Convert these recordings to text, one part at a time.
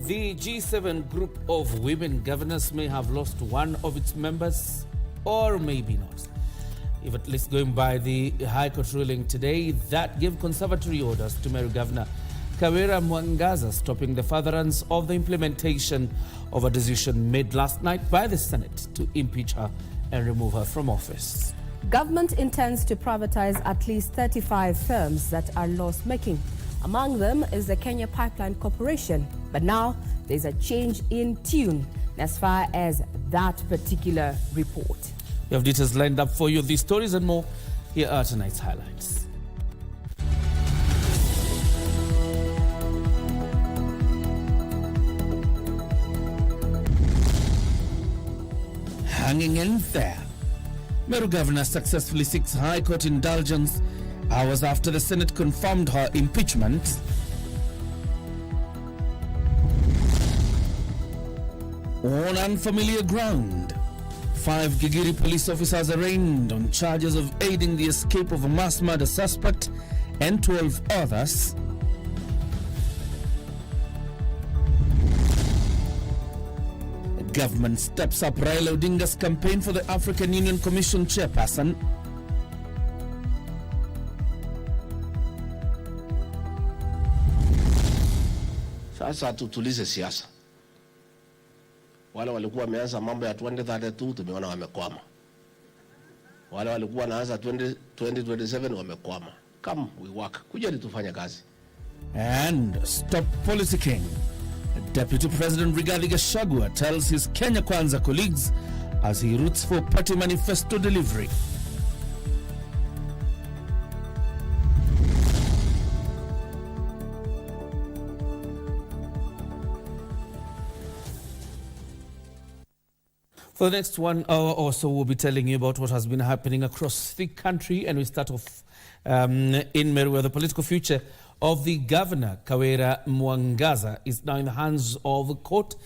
The G7 group of women governors may have lost one of its members, or maybe not. If at least going by the High Court ruling today that gave conservatory orders to Meru Governor Kioria Mwangaza, stopping the furtherance of the implementation of a decision made last night by the Senate to impeach her and remove her from office. Government intends to privatize at least 35 firms that are loss-making. Among them is the Kenya Pipeline Corporation. But now there's a change in tune as far as that particular report. We have details lined up for you. These stories and more. Here are tonight's highlights. Hanging in there. Meru Governor successfully seeks High Court indulgence hours after the Senate confirmed her impeachment. On unfamiliar ground, 5 Gigiri police officers arraigned on charges of aiding the escape of a mass murder suspect and 12 others. The government steps up Raila Odinga's campaign for the African Union Commission chairperson. Sasa tutulize siasa. Wale walikuwa wameanza mambo ya 2032 tumeona wamekwama. Wale walikuwa wanaanza 2027 wamekwama. Come we work. Kuja tufanye kazi. And stop politicking. Deputy President Gachagua tells his Kenya Kwanza colleagues as he roots for party manifesto delivery. For the next 1 hour or so, we'll be telling you about what has been happening across the country. And we start off in Meru, where the political future of the governor, Kioria Mwangaza, is now in the hands of the court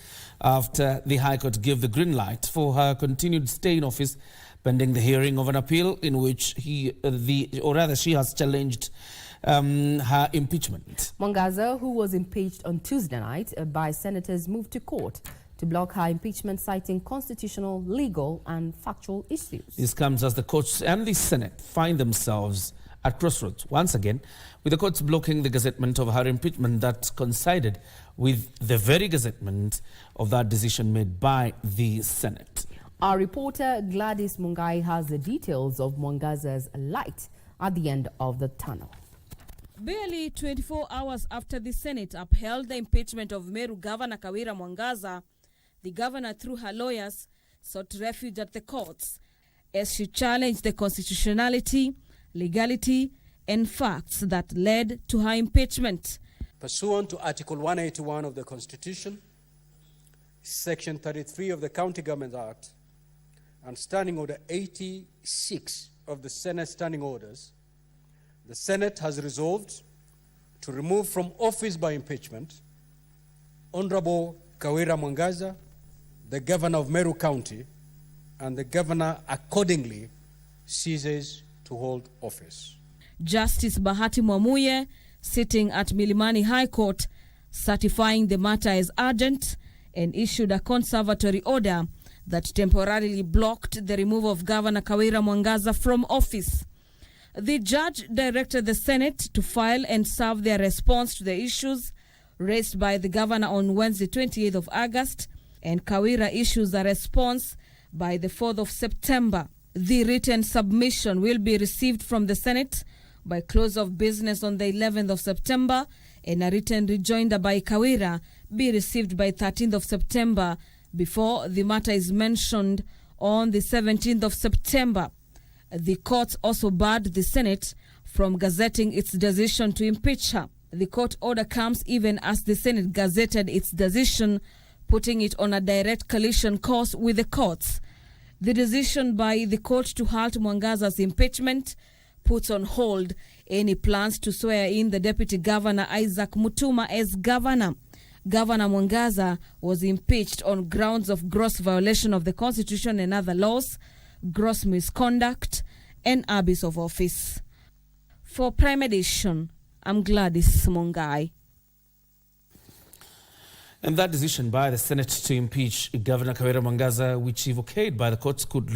after the High Court gave the green light for her continued stay in office pending the hearing of an appeal in which she has challenged her impeachment. Mwangaza, who was impeached on Tuesday night by senators, moved to court to block her impeachment, citing constitutional, legal and factual issues. This comes as the courts and the Senate find themselves at crossroads once again, with the courts blocking the gazettement of her impeachment that coincided with the very gazettement of that decision made by the Senate. Our reporter Gladys Mungai has the details of Mwangaza's light at the end of the tunnel. Barely 24 hours after the Senate upheld the impeachment of Meru Governor Kioria Mwangaza, the governor, through her lawyers, sought refuge at the courts as she challenged the constitutionality, legality, and facts that led to her impeachment. Pursuant to Article 181 of the Constitution, Section 33 of the County Government Act, and Standing Order 86 of the Senate Standing Orders, the Senate has resolved to remove from office by impeachment Honorable Kioria Mwangaza, the governor of Meru County, and the governor accordingly ceases to hold office. Justice Bahati Mwamuye, sitting at Milimani High Court, certifying the matter as urgent, and issued a conservatory order that temporarily blocked the removal of Governor Kioria Mwangaza from office. The judge directed the Senate to file and serve their response to the issues raised by the governor on Wednesday, 28th of August, and Kioria issues a response by the 4th of September. The written submission will be received from the Senate by close of business on the 11th of September, and a written rejoinder by Kioria be received by 13th of September before the matter is mentioned on the 17th of September. The court also barred the Senate from gazetting its decision to impeach her. The court order comes even as the Senate gazetted its decision, putting it on a direct collision course with the courts. The decision by the court to halt Mwangaza's impeachment puts on hold any plans to swear in the Deputy Governor Isaac Mutuma as governor. Governor Mwangaza was impeached on grounds of gross violation of the Constitution and other laws, gross misconduct, and abuse of office. For Prime Edition, I'm Gladys Mungai. And that decision by the Senate to impeach Governor Kawira Mwangaza, which, if okayed by the courts, could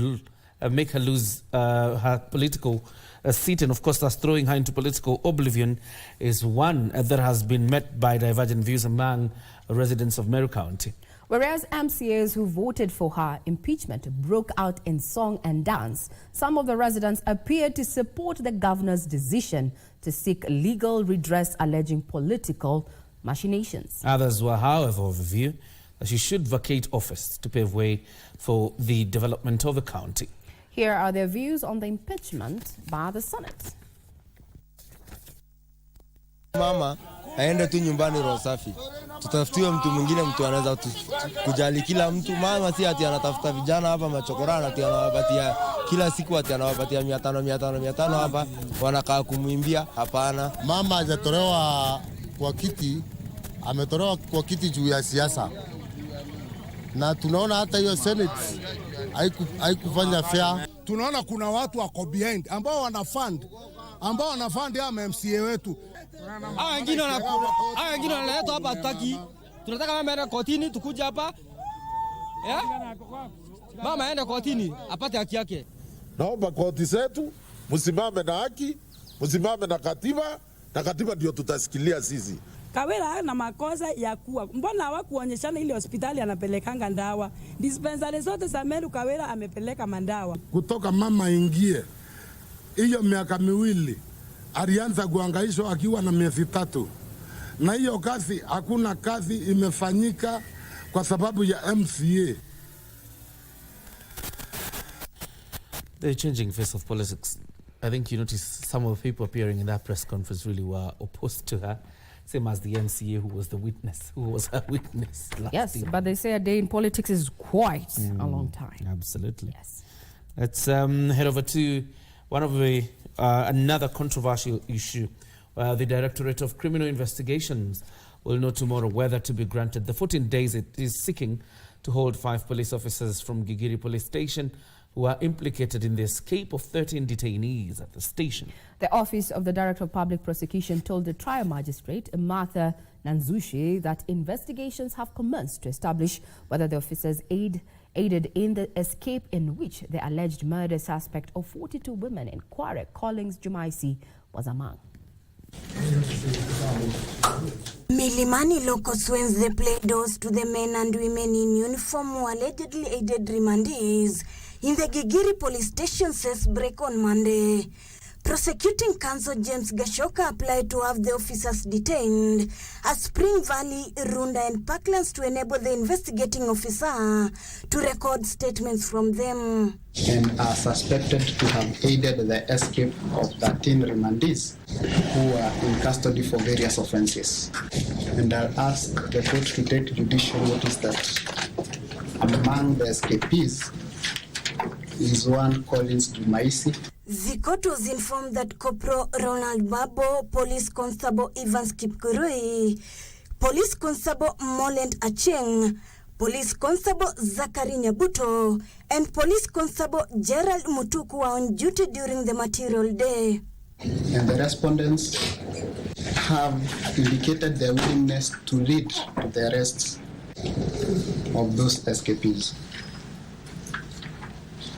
make her lose her political seat, and of course thus throwing her into political oblivion, is one that has been met by divergent views among residents of Meru County. Whereas MCAs who voted for her impeachment broke out in song and dance, some of the residents appeared to support the governor's decision to seek legal redress alleging political machinations. Others were, however, of the view that she should vacate office to pave way for the development of the county. Here are their views on the impeachment by the Senate. Mama aende tu nyumbani roho safi. Tutafutiwe mtu mwingine, mtu anaweza kujali kila mtu. Mama si ati anatafuta vijana hapa machokorana, ati anawapatia kila siku, ati anawapatia 500 hapa wanakaa kumwimbia. Hapana, mama hajatolewa kwa kiti, ametolewa kwa kiti juu ya siasa, na tunaona hata hiyo Senate haikufanya fair. Tunaona kuna watu wako behind ambao wanafund ya MCA wetu. Wengine wanaleta hapa, tutaki. Tunataka mama aende kotini, tukuja hapa. Mama aende kotini apate haki yake. Naomba koti zetu msimame na haki, msimame na katiba ndio tutasikilia sisi. Kawira na makosa ya kuwa. Mbona hawakuonyeshana ile hospitali anapelekanga ndawa? Dispensary zote za Meru Kawira amepeleka mandawa. Kutoka mama ingie, hiyo miaka miwili alianza kuhangaishwa akiwa na miezi 3. Na hiyo kazi, hakuna kazi imefanyika kwa sababu ya MCA. The changing face of politics. I think you notice some of the people appearing in that press conference really were opposed to her. Same as the MCA who was her witness last year. But they say a day in politics is quite a long time. Absolutely. Yes. Let's head over to one of the another controversial issue. The Directorate of Criminal Investigations will know tomorrow whether to be granted the 14 days it is seeking to hold 5 police officers from Gigiri police station who are implicated in the escape of 13 detainees at the station. The Office of the Director of Public Prosecution told the trial magistrate, Martha Nanzushi, that investigations have commenced to establish whether the officers aided in the escape in which the alleged murder suspect of 42 women in Kware, Collins Jumaisi, was among. Milimani locals Wednesday played doors to the men and women in uniform who allegedly aided remandees in the Gigiri police station says break on Monday. Prosecuting counsel James Gachagua applied to have the officers detained at Spring Valley, Runda and Parklands to enable the investigating officer to record statements from them. And are suspected to have aided the escape of 13 remandees who are in custody for various offences. And I'll ask the court to take judicial notice that among the escapees is one Collins Jumaisi. The court was informed that Corporal Ronald Babo, Police Constable Evans Kipkurui, Police Constable Molent Acheng, Police Constable Zachary Nyabuto, and Police Constable Gerald Mutuku were on duty during the material day. And the respondents have indicated their willingness to lead to the arrests of those escapees.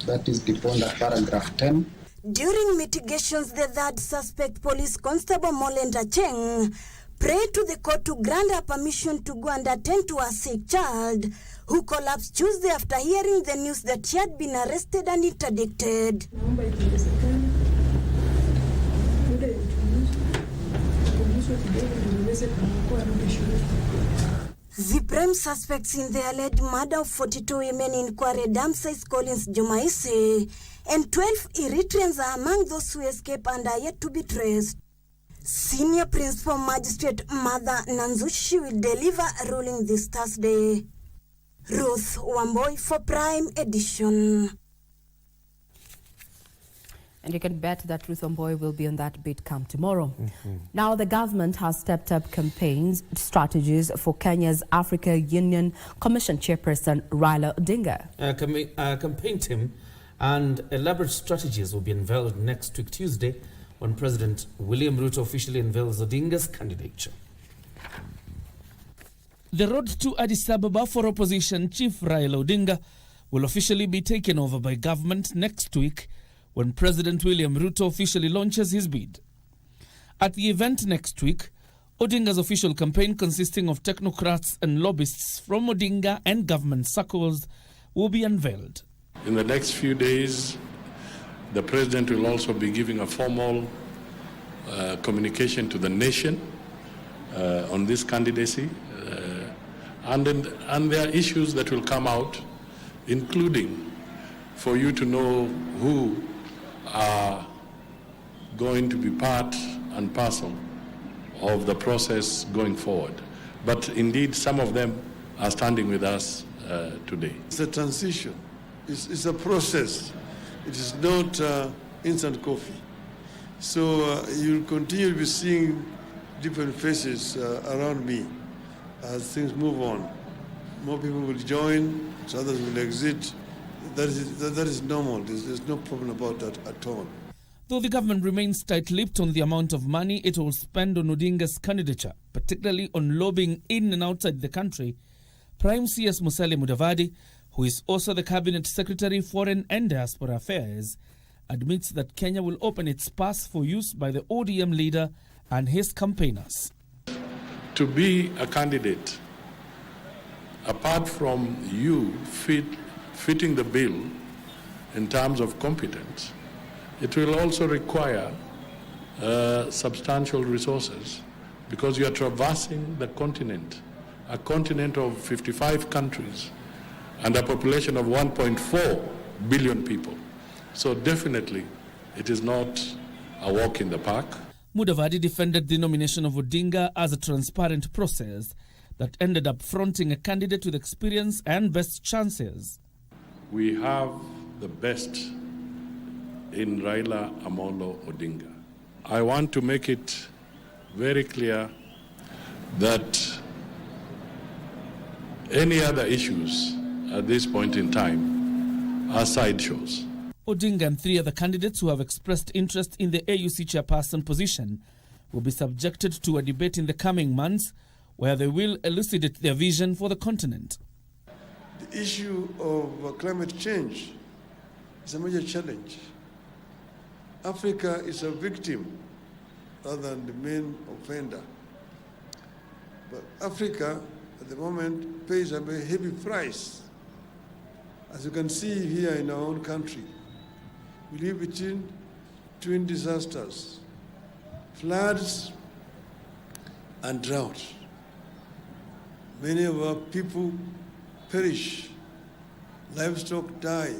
That is defined at paragraph 10. During mitigations, the third suspect, Police Constable Molenda Cheng, prayed to the court to grant her permission to go and attend to a sick child who collapsed Tuesday after hearing the news that she had been arrested and interdicted. The prime suspects in the alleged murder of 42 women in Kware Damsais Collins Jumaisi and 12 Eritreans are among those who escaped and are yet to be traced. Senior Principal Magistrate Mother Nanzushi will deliver a ruling this Thursday. Ruth Wamboy for Prime Edition. And you can bet that Ruth Wamboy will be on that beat come tomorrow. Now, the government has stepped up campaigns strategies for Kenya's Africa Union Commission Chairperson Raila Odinga. Campaign team and elaborate strategies will be unveiled next week Tuesday when President William Ruto officially unveils Odinga's candidature. The road to Addis Ababa for opposition chief Raila Odinga will officially be taken over by government next week when President William Ruto officially launches his bid. At the event next week, Odinga's official campaign, consisting of technocrats and lobbyists from Odinga and government circles, will be unveiled. In the next few days, the President will also be giving a formal communication to the nation on this candidacy. And there are issues that will come out, including for you to know who are going to be part and parcel of the process going forward. But indeed, some of them are standing with us today. It's a transition. It's a process. It is not instant coffee. So you'll continue to be seeing different faces around me as things move on. More people will join, so others will exit. That is normal. There's no problem about that at all. Though the government remains tight-lipped on the amount of money it will spend on Odinga's candidature, particularly on lobbying in and outside the country, Prime CS Musalia Mudavadi, who is also the Cabinet Secretary Foreign and Diaspora Affairs, admits that Kenya will open its purse for use by the ODM leader and his campaigners. To be a candidate, apart from you fitting the bill in terms of competence, it will also require substantial resources because you are traversing the continent, a continent of 55 countries and a population of 1.4 billion people. So definitely it is not a walk in the park. Mudavadi defended the nomination of Odinga as a transparent process that ended up fronting a candidate with experience and best chances. We have the best in Raila Amolo Odinga. I want to make it very clear that any other issues at this point in time are sideshows. Odinga and three other candidates who have expressed interest in the AUC chairperson position will be subjected to a debate in the coming months where they will elucidate their vision for the continent. The issue of climate change is a major challenge. Africa is a victim rather than the main offender. But Africa, at the moment, pays a very heavy price. As you can see here in our own country, we live between twin disasters, floods and drought. Many of our people perish, livestock die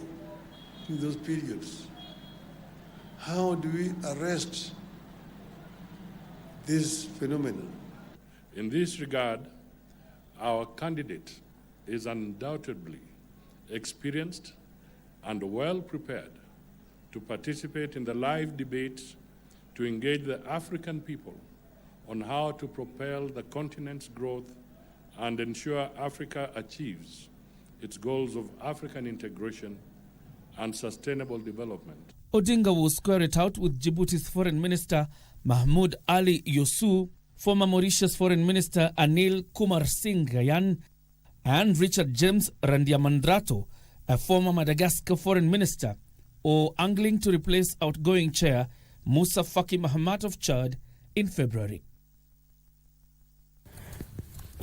in those periods. How do we arrest this phenomenon? In this regard, our candidate is undoubtedly experienced and well prepared to participate in the live debates to engage the African people on how to propel the continent's growth and ensure Africa achieves its goals of African integration and sustainable development. Odinga will square it out with Djibouti's Foreign Minister Mahmoud Ali Youssou, former Mauritius Foreign Minister Anil Kumar Singh Gayan, and Richard James Randiamandrato, a former Madagascar Foreign Minister, or angling to replace outgoing chair Musa Faki Mahamat of Chad in February.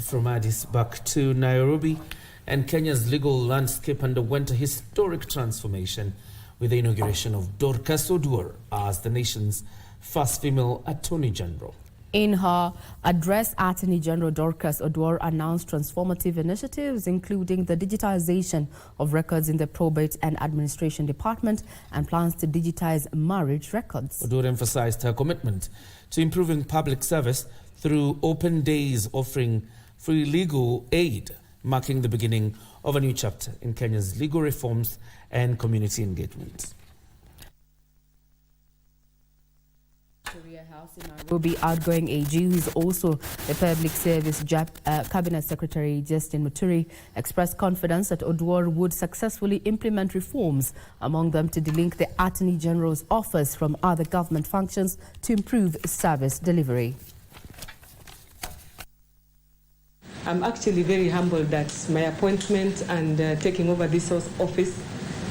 From Addis back to Nairobi, and Kenya's legal landscape underwent a historic transformation with the inauguration of Dorcas Oduor as the nation's first female Attorney General. In her address, Attorney General Dorcas Oduor announced transformative initiatives, including the digitization of records in the probate and administration department and plans to digitize marriage records. Oduor emphasized her commitment to improving public service through open days offering free legal aid, marking the beginning of a new chapter in Kenya's legal reforms and community engagement. Kioria House in Nairobi, outgoing AG, who is also the Public Service Cabinet Secretary Justin Muturi, expressed confidence that Oduor would successfully implement reforms, among them to delink the Attorney General's office from other government functions to improve service delivery. I'm actually very humbled that my appointment and taking over this office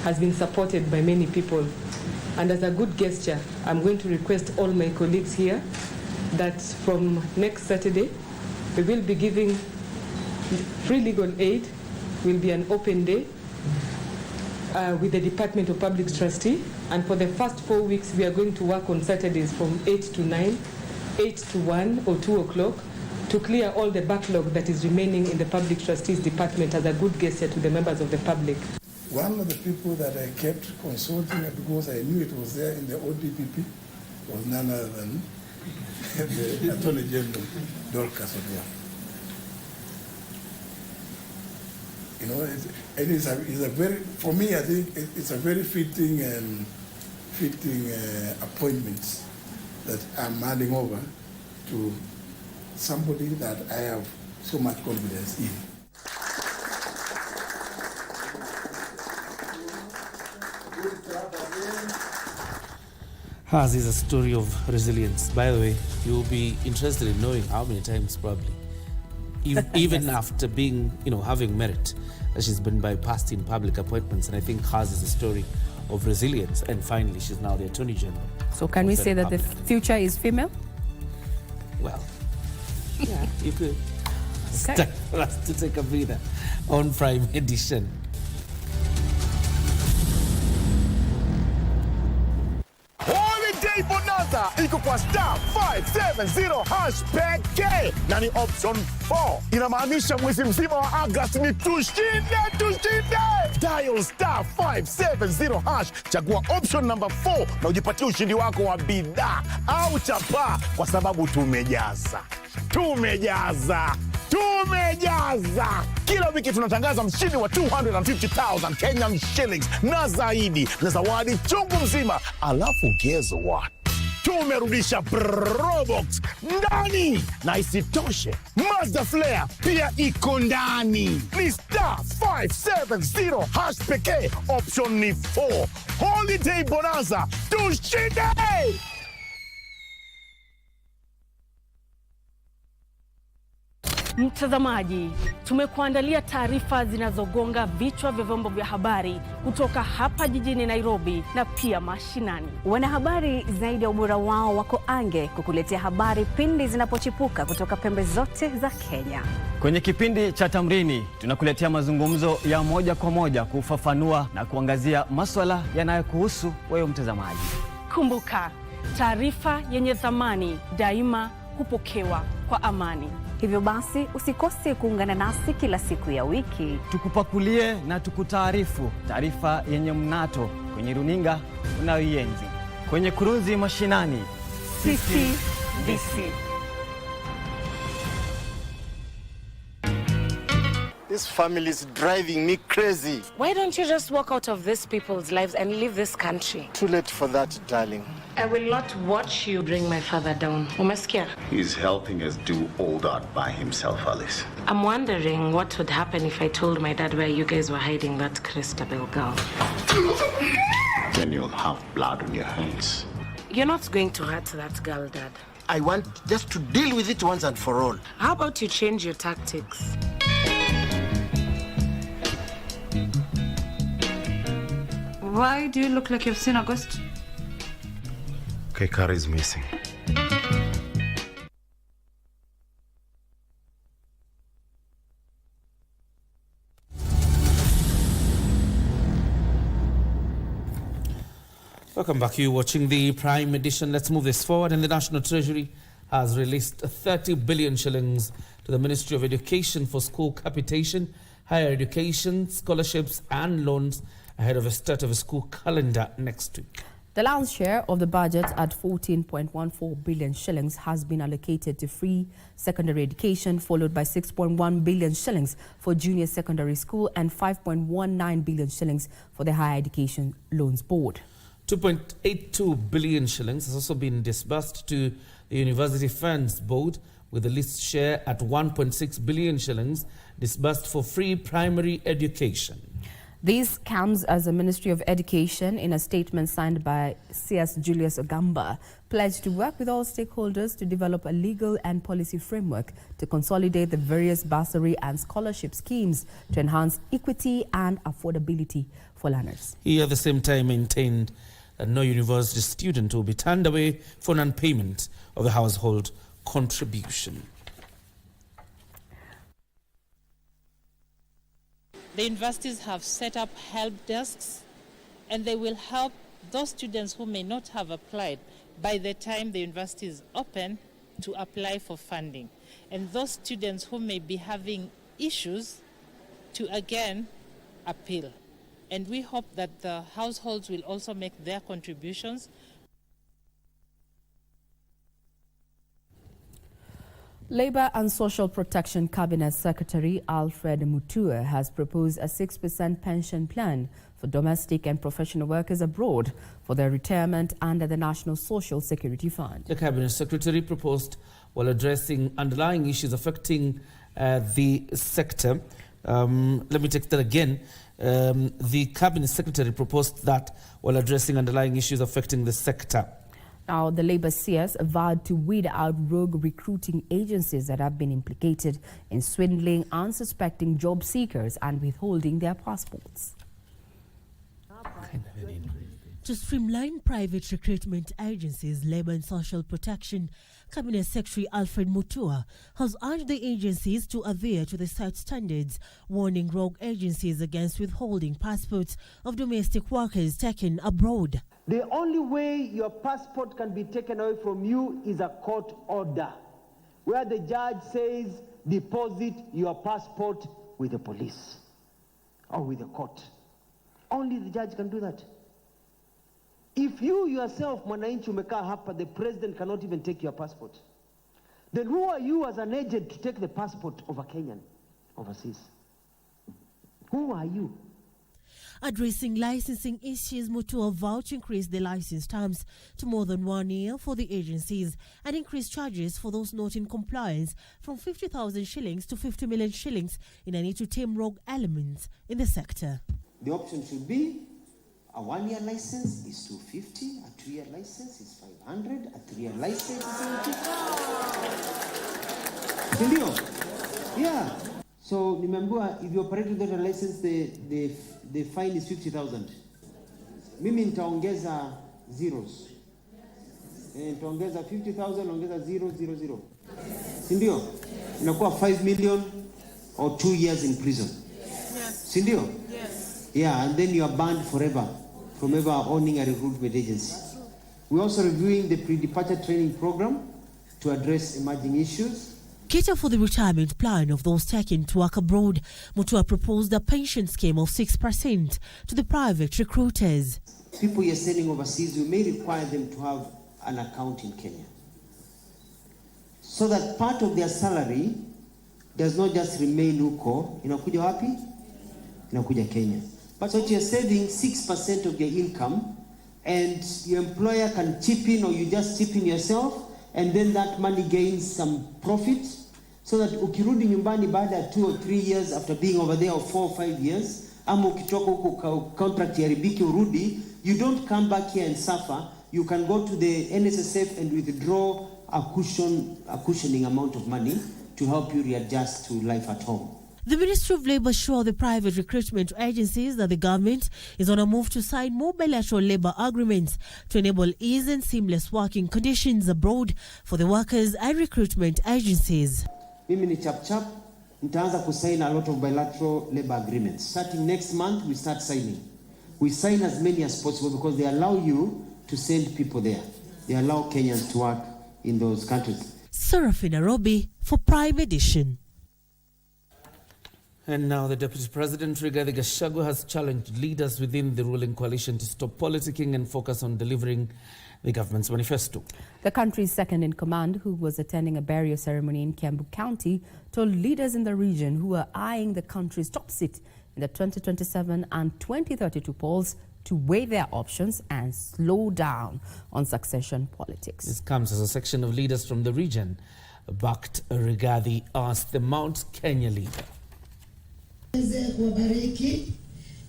has been supported by many people. And as a good gesture, I'm going to request all my colleagues here that from next Saturday, we will be giving free legal aid, will be an open day with the Department of Public Trustee. And for the first 4 weeks, we are going to work on Saturdays from 8 to 9, 8 to 1 or 2 o'clock to clear all the backlog that is remaining in the Public Trustees Department as a good gesture to the members of the public. One of the people that I kept consulting because I knew it was there in the ODPP was none other than the Attorney General, Dorcas Odinga. You know, it's a very, for me, I think it's a very fitting appointment that I'm handing over to somebody that I have so much confidence in. Hers is a story of resilience. By the way, you'll be interested in knowing how many times probably, even after being, having merit, that she's been bypassed in public appointments. And I think hers is a story of resilience. And finally, she's now the Attorney General. So can we say that the future is female? Well, yeah, you could. Okay. It's time for us to take a breather on Prime Edition. Holiday Bonanza iko kwa star 570 hash pekee na ni option 4. Inamaanisha mwezi mzima wa August ni tushinde. Dial star 570 hash, chagua option number 4 na ujipatie ushindi wako wa bidhaa au chapa, kwa sababu tumejaza. Kila wiki tunatangaza mshindi wa 250,000 Kenyan shillings na zaidi na zawadi chungu mzima. Alafu guess what? Tumerudisha Probox ndani, na isitoshe Mazda Flare pia iko ndani. Ni star 570 hash pekee, option ni 4. Holiday Bonanza, tushinde! Mtazamaji, tumekuandalia taarifa zinazogonga vichwa vya vyombo vya habari kutoka hapa jijini Nairobi na pia mashinani. Wanahabari zaidi ya ubora wao wako ange kukuletea habari pindi zinapochipuka kutoka pembe zote za Kenya. Kwenye kipindi cha Tamrini tunakuletea mazungumzo ya moja kwa moja kufafanua na kuangazia masuala yanayokuhusu wewe mtazamaji. Kumbuka, taarifa yenye thamani daima hupokewa kwa amani. Hivyo basi usikose kuungana nasi kila siku ya wiki. Tukupakulie na tukutaarifu taarifa yenye mnato kwenye runinga unayoienzi. Kwenye kurunzi mashinani, sisi DC. This family is driving me crazy. Why don't you just walk out of these people's lives and leave this country? Too late for that, darling. I will not watch you bring my father down. Umesikia? He's helping us do all that by himself, Alice. I'm wondering what would happen if I told my dad where you guys were hiding that Christabel girl. Then you'll have blood on your hands. You're not going to hurt that girl, Dad. I want just to deal with it once and for all. How about you change your tactics? Why do you look like you've seen a ghost? Kekar is missing. Welcome back. You're watching the Prime Edition. Let's move this forward. And the National Treasury has released 30 billion shillings to the Ministry of Education for school capitation, higher education, scholarships and loans ahead of the start of a school calendar next week. The lion's share of the budget at 14.14 billion shillings has been allocated to free secondary education, followed by 6.1 billion shillings for junior secondary school and 5.19 billion shillings for the Higher Education Loans Board. 2.82 billion shillings has also been disbursed to the University Funds Board, with the least share at 1.6 billion shillings disbursed for free primary education. This comes as the Ministry of Education, in a statement signed by CS Julius Ogamba, pledged to work with all stakeholders to develop a legal and policy framework to consolidate the various bursary and scholarship schemes to enhance equity and affordability for learners. He at the same time maintained that no university student will be turned away for non-payment of the household contribution. The universities have set up help desks, and they will help those students who may not have applied by the time the university is open to apply for funding. And those students who may be having issues to again appeal. And we hope that the households will also make their contributions. Labour and Social Protection Cabinet Secretary Alfred Mutua has proposed a 6% pension plan for domestic and professional workers abroad for their retirement under the National Social Security Fund. The Cabinet Secretary proposed while addressing underlying issues affecting the sector. Let me take that again. The Cabinet Secretary proposed that while addressing underlying issues affecting the sector. Now, the Labour CS vowed to weed out rogue recruiting agencies that have been implicated in swindling unsuspecting job seekers and withholding their passports. To streamline private recruitment agencies, Labour and Social Protection Cabinet Secretary Alfred Mutua has urged the agencies to adhere to the set standards, warning rogue agencies against withholding passports of domestic workers taken abroad. The only way your passport can be taken away from you is a court order, where the judge says, deposit your passport with the police or with the court. Only the judge can do that. If you yourself, mwananchi, umekaa hapa, the president cannot even take your passport, then who are you as an agent to take the passport of a Kenyan overseas? Who are you? Addressing licensing issues, Mutua vowed to increase the license terms to more than 1 year for the agencies and increase charges for those not in compliance from 50,000 shillings to 50 million shillings in an need to tame rogue elements in the sector. The option should be a 1-year license is 250, a 2-year license is 500, a 3-year license is 70. Yeah. So remember, if you operate without a license, the fine is 50,000. Mimi nitaongeza zeros. Nitaongeza 50,000, ongeza 000. Sindio? Inakuwa 5 million or 2 years in prison. Yes. Sindio? Yes. Yeah, and then you are banned forever from ever owning a recruitment agency. We're also reviewing the pre-departure training program to address emerging issues. Cater for the retirement plan of those taken to work abroad. Mutua proposed a pension scheme of 6% to the private recruiters. People you're sending overseas, you may require them to have an account in Kenya, so that part of their salary does not just remain huko. Inakuja wapi? Inakuja Kenya. But so you're saving 6% of your income, and your employer can chip in, or you just chip in yourself, and then that money gains some profit, so that ukirudi nyumbani baada ya 2 or 3 years after being over there, or 4 or 5 years, ama ukitoka huko contract yaribiki urudi, you don't come back here and suffer. You can go to the NSSF and withdraw a cushioning amount of money to help you readjust to life at home. The Ministry of Labour assured the private recruitment agencies that the government is on a move to sign more bilateral labour agreements to enable ease and seamless working conditions abroad for the workers and recruitment agencies. Mimi ni chap, nitaanza kusign a lot of bilateral labour agreements. Starting next month, we start signing. We sign as many as possible because they allow you to send people there. They allow Kenyans to work in those countries. Serafina Robi for Prime Edition. And now the Deputy President, Rigathi Gachagua, has challenged leaders within the ruling coalition to stop politicking and focus on delivering the government's manifesto. The country's second-in-command, who was attending a burial ceremony in Kiambu County, told leaders in the region who are eyeing the country's top seat in the 2027 and 2032 polls to weigh their options and slow down on succession politics. This comes as a section of leaders from the region backed Rigathi as the Mount Kenya leader. Kuwabariki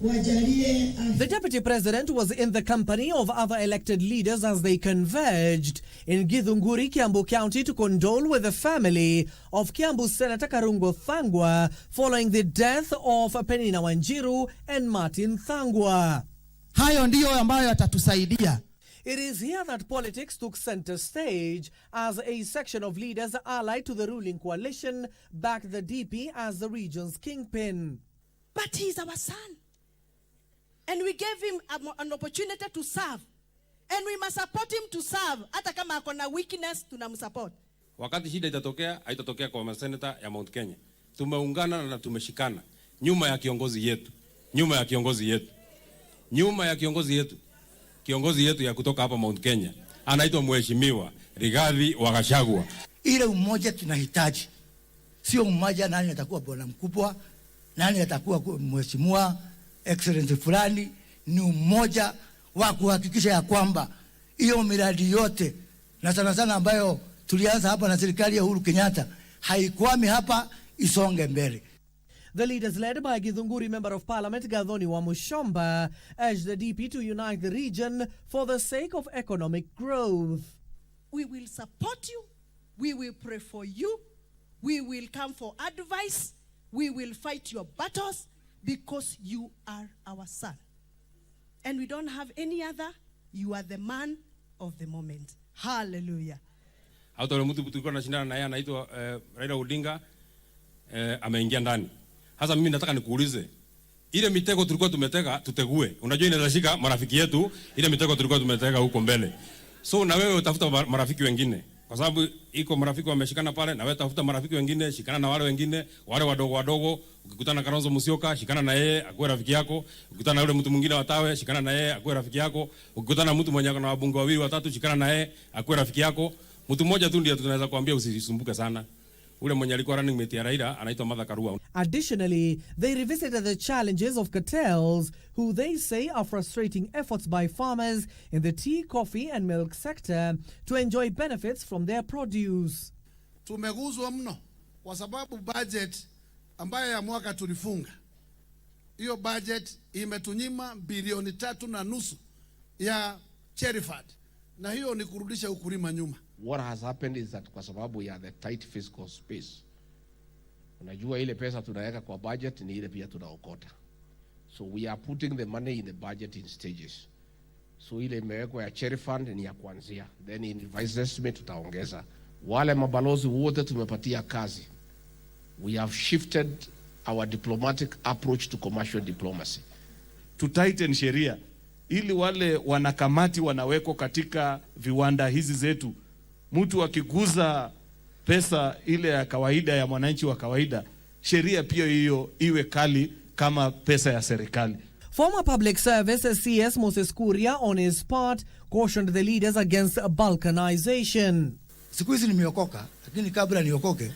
The Deputy President was in the company of other elected leaders as they converged in Githunguri, Kiambu County to condole with the family of Kiambu Senator Karungo Thangwa following the death of Penina Wanjiru and Martin Thangwa. Hayo ndiyo ambayo yatatusaidia. It is here that politics took center stage as a section of leaders allied to the ruling coalition backed the DP as the region's kingpin. But he's our son. And we gave him an opportunity to serve. And we must support him to serve. Hata kama akona weakness, tunamsupport. Wakati shida itatokea, haitatokea kwa maseneta ya Mount Kenya. Tumeungana na tumeshikana. Nyuma ya kiongozi yetu. Nyuma ya kiongozi yetu. Nyuma ya kiongozi yetu. Kiongozi yetu ya kutoka hapa Mount Kenya. Anaitwa Mheshimiwa Rigathi wa Gachagua. Ile umoja tunahitaji. Sio umoja nani atakuwa bwana mkubwa, nani atakuwa mheshimiwa excellency fulani, ni umoja wa kuhakikisha ya kwamba hiyo miradi yote na sana sana ambayo tulianza hapa na serikali ya Uhuru Kenyatta haikwami hapa, isonge mbele. The leaders led by Githunguri Member of Parliament Gathoni Wamushomba urged the DP to unite the region for the sake of economic growth. We will support you. We will pray for you. We will come for advice. We will fight your battles because you are our son. And we don't have any other. You are the man of the moment. Hallelujah. Hata yule mtu tulikuwa tunashindana na yeye anaitwa Raila Odinga ameingia ndani. Sasa mimi nataka nikuulize, ile mitego tulikuwa tumetega tutegue. Unajua inaweza shika marafiki yetu, ile mitego tulikuwa tumetega huko mbele. So na wewe utafuta marafiki wengine. Kwa sababu iko marafiki wameshikana pale, na wewe tafuta marafiki wengine, shikana na wale wengine, wale wadogo wadogo. Ukikutana na Kalonzo Musyoka, shikana na yeye, akuwe rafiki yako. Ukikutana na yule mtu mwingine watawe, shikana na yeye, akuwe rafiki yako. Ukikutana na mtu mwenye na wabunge wawili watatu, shikana na yeye, akuwe rafiki yako. Mtu mmoja tu ndiye tunaweza kuambia usisumbuke sana. Ule mwenye alikuwa running mate ya Raila anaitwa Martha Karua. Additionally, they revisited the challenges of cartels, who they say are frustrating efforts by farmers in the tea, coffee and milk sector to enjoy benefits from their produce. Tumeguzwa mno kwa sababu budget ambayo ya mwaka tulifunga, hiyo budget imetunyima bilioni 3.5 ya cherry fund, na hiyo ni kurudisha ukulima nyuma. What has happened is that kwa sababu we are the tight fiscal space, unajua ile pesa tunaweka kwa budget ni ile pia tunaokota. So we are putting the money in the budget in stages. So ile imewekwa ya cherry fund ni ya kuanzia, then in revised estimate tutaongeza. Wale mabalozi wote tumepatia kazi. We have shifted our diplomatic approach to commercial diplomacy. To tighten sheria ili wale wanakamati wanawekwa katika viwanda hizi zetu. Mtu akiguza pesa ile ya kawaida ya mwananchi wa kawaida, sheria pia hiyo iwe kali kama pesa ya serikali. Former Public Service CS Moses Kuria on his part cautioned the leaders against balkanization. Siku hizi nimeokoka, lakini kabla niokoke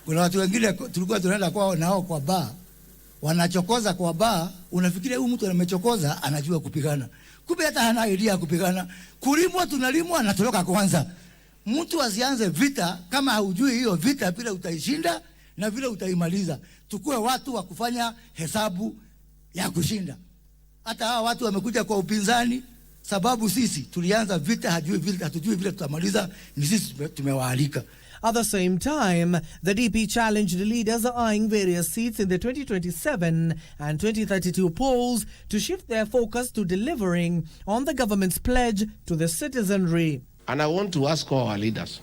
kuna watu wengine tulikuwa tunaenda kwao nao kwa bar, wanachokoza kwa bar, unafikiria huyu mtu amechokoza anajua kupigana. Kumbe hata hana idea ya kupigana. Kulimwa tunalimwa anatoroka kwanza. Mtu asianze vita kama haujui hiyo vita vile utaishinda na vile utaimaliza. Tukue watu wa kufanya hesabu ya kushinda. Hata hawa watu wamekuja kwa upinzani sababu sisi tulianza vita, hatujui vile tutamaliza, ni sisi tumewaalika. At the same time, the DP challenged leaders eyeing various seats in the 2027 and 2032 polls to shift their focus to delivering on the government's pledge to the citizenry. And I want to ask all our leaders,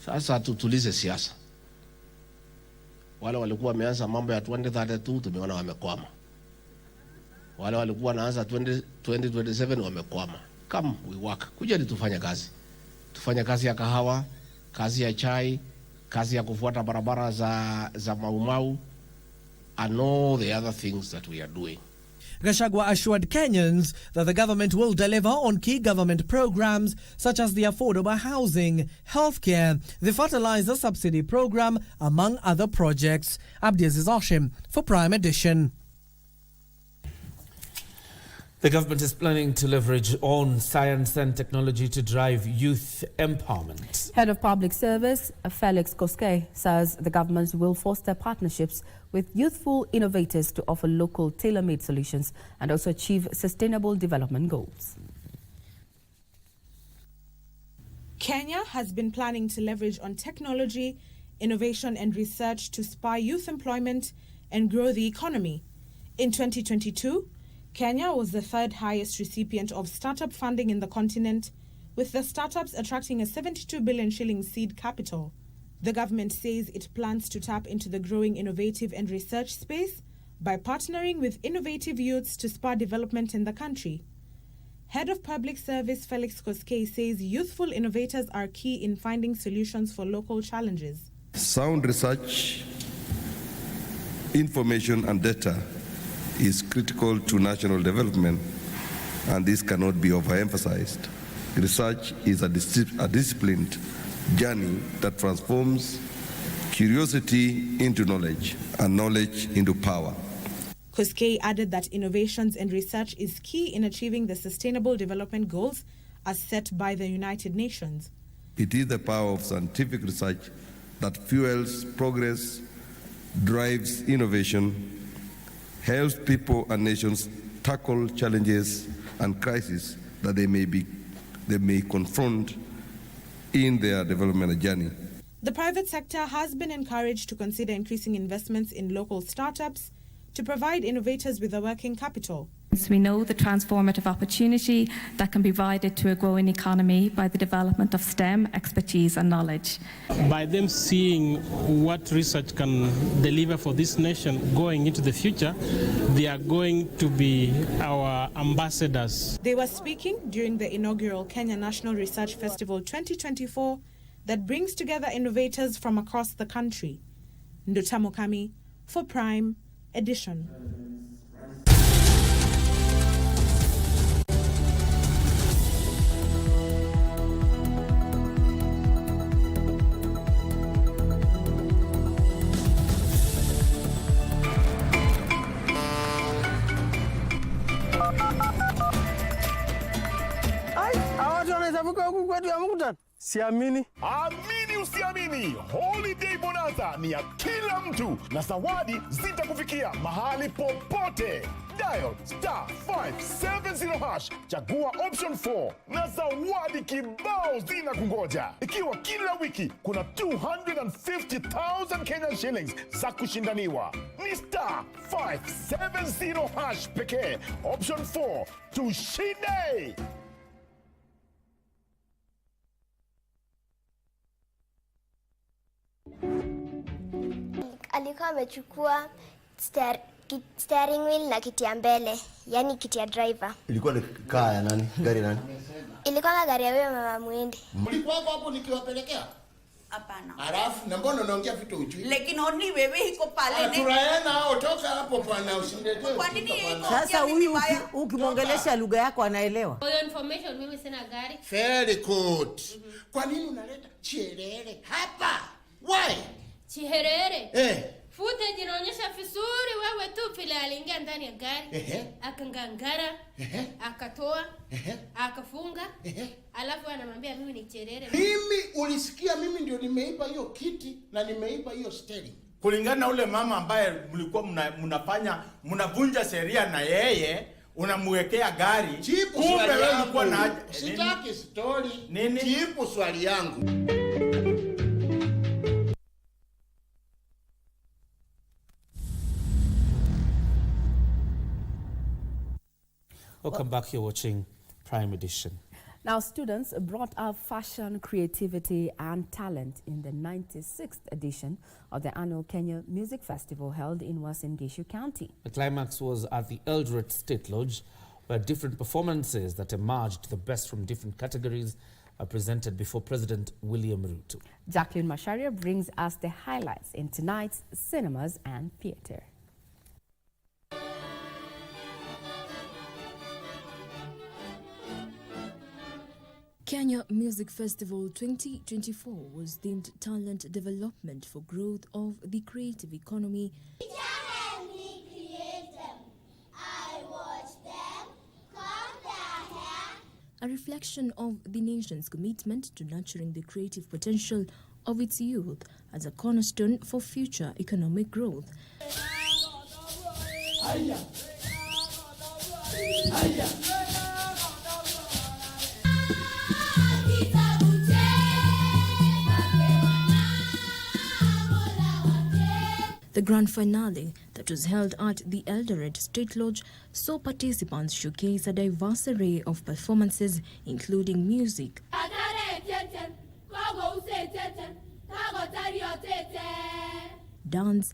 sasa tutulize siasa. Wale walikuwa wameanza mambo ya 2032 tumeona wamekwama. Wale walikuwa wanaanza 2027 wamekwama. Come we work. Kuja tufanye kazi. Tufanye kazi ya kahawa, kazi ya chai, kazi ya kufuata barabara za maumau, and all the other things that we are doing. Gachagua assured Kenyans that the government will deliver on key government programs such as the affordable housing, healthcare, the fertilizer subsidy program, among other projects. Abdiaziz Hashim for Prime Edition. The government is planning to leverage on science and technology to drive youth empowerment. Head of Public Service, Felix Koskei, says the government will foster partnerships with youthful innovators to offer local tailor-made solutions and also achieve sustainable development goals. Kenya has been planning to leverage on technology, innovation and research to spur youth employment and grow the economy. In 2022, Kenya was the third highest recipient of startup funding in the continent, with the startups attracting a 72 billion shilling seed capital. The government says it plans to tap into the growing innovative and research space by partnering with innovative youths to spur development in the country. Head of Public Service Felix Koskei says youthful innovators are key in finding solutions for local challenges. Sound research, information and data is critical to national development, and this cannot be overemphasized. Research is a disciplined journey that transforms curiosity into knowledge and knowledge into power. Koskei added that innovations and research is key in achieving the Sustainable Development Goals as set by the United Nations. It is the power of scientific research that fuels progress, drives innovation, helps people and nations tackle challenges and crises that they may confront in their development journey. The private sector has been encouraged to consider increasing investments in local startups to provide innovators with a working capital. We know the transformative opportunity that can be provided to a growing economy by the development of STEM expertise and knowledge. By them seeing what research can deliver for this nation going into the future, they are going to be our ambassadors. They were speaking during the inaugural Kenya National Research Festival 2024 that brings together innovators from across the country. Nduta Mukami for Prime Edition. Siamini. Amini usiamini, Holiday Bonanza ni ya kila mtu na zawadi zitakufikia mahali popote. Dial *570#, chagua option 4 na zawadi kibao zinakungoja. Ikiwa kila wiki kuna 250,000 Kenyan shillings za kushindaniwa. Ni *570# pekee, option 4, tushinde. Alikuwa amechukua steering wheel na kiti ya mbele, yani kiti ya driver. Ilikuwa ni kaa ya nani? Gari nani? Ilikuwa na gari ya wewe mama Muende. Mlikuwa hapo nikiwapelekea? Hapana. Alafu na mbona unaongea vitu ujui? Lakini oni wewe iko pale ne. Turaena au toka hapo pana usindetea. Kwa nini iko? Sasa huyu ukimwongelesha lugha yako anaelewa. For your information mimi sina gari. Very good. Kwa nini unaleta cherere hapa? Why? Chiherere. Footage inaonyesha vizuri wewe tu vile aliingia ndani ya gari. Akangangara. Akatoa. Akafunga. Alafu anamwambia mimi ni cherere. Mimi ulisikia mimi ndio nimeiba hiyo kiti na nimeiba hiyo steering. Kulingana na ule mama ambaye mlikuwa mnavunja sheria na yeye unamwekea gari. Kumbe wewe ulikuwa na sitaki story. Nini? Jibu swali yangu. Welcome back. You're watching Prime Edition. Now, students brought out fashion, creativity and talent in the 96th edition of the annual Kenya Music Festival held in Uasin Gishu County. The climax was at the Eldoret State Lodge, where different performances that emerged the best from different categories are presented before President William Ruto. Jacqueline Masharia brings us the highlights in tonight's cinemas and theatre. Kenya Music Festival 2024 was themed Talent Development for Growth of the Creative Economy. Teacher, help me create them. I watch them a reflection of the nation's commitment to nurturing the creative potential of its youth as a cornerstone for future economic growth. The grand finale that was held at the Eldoret State Lodge saw participants showcase a diverse array of performances, including music, dance,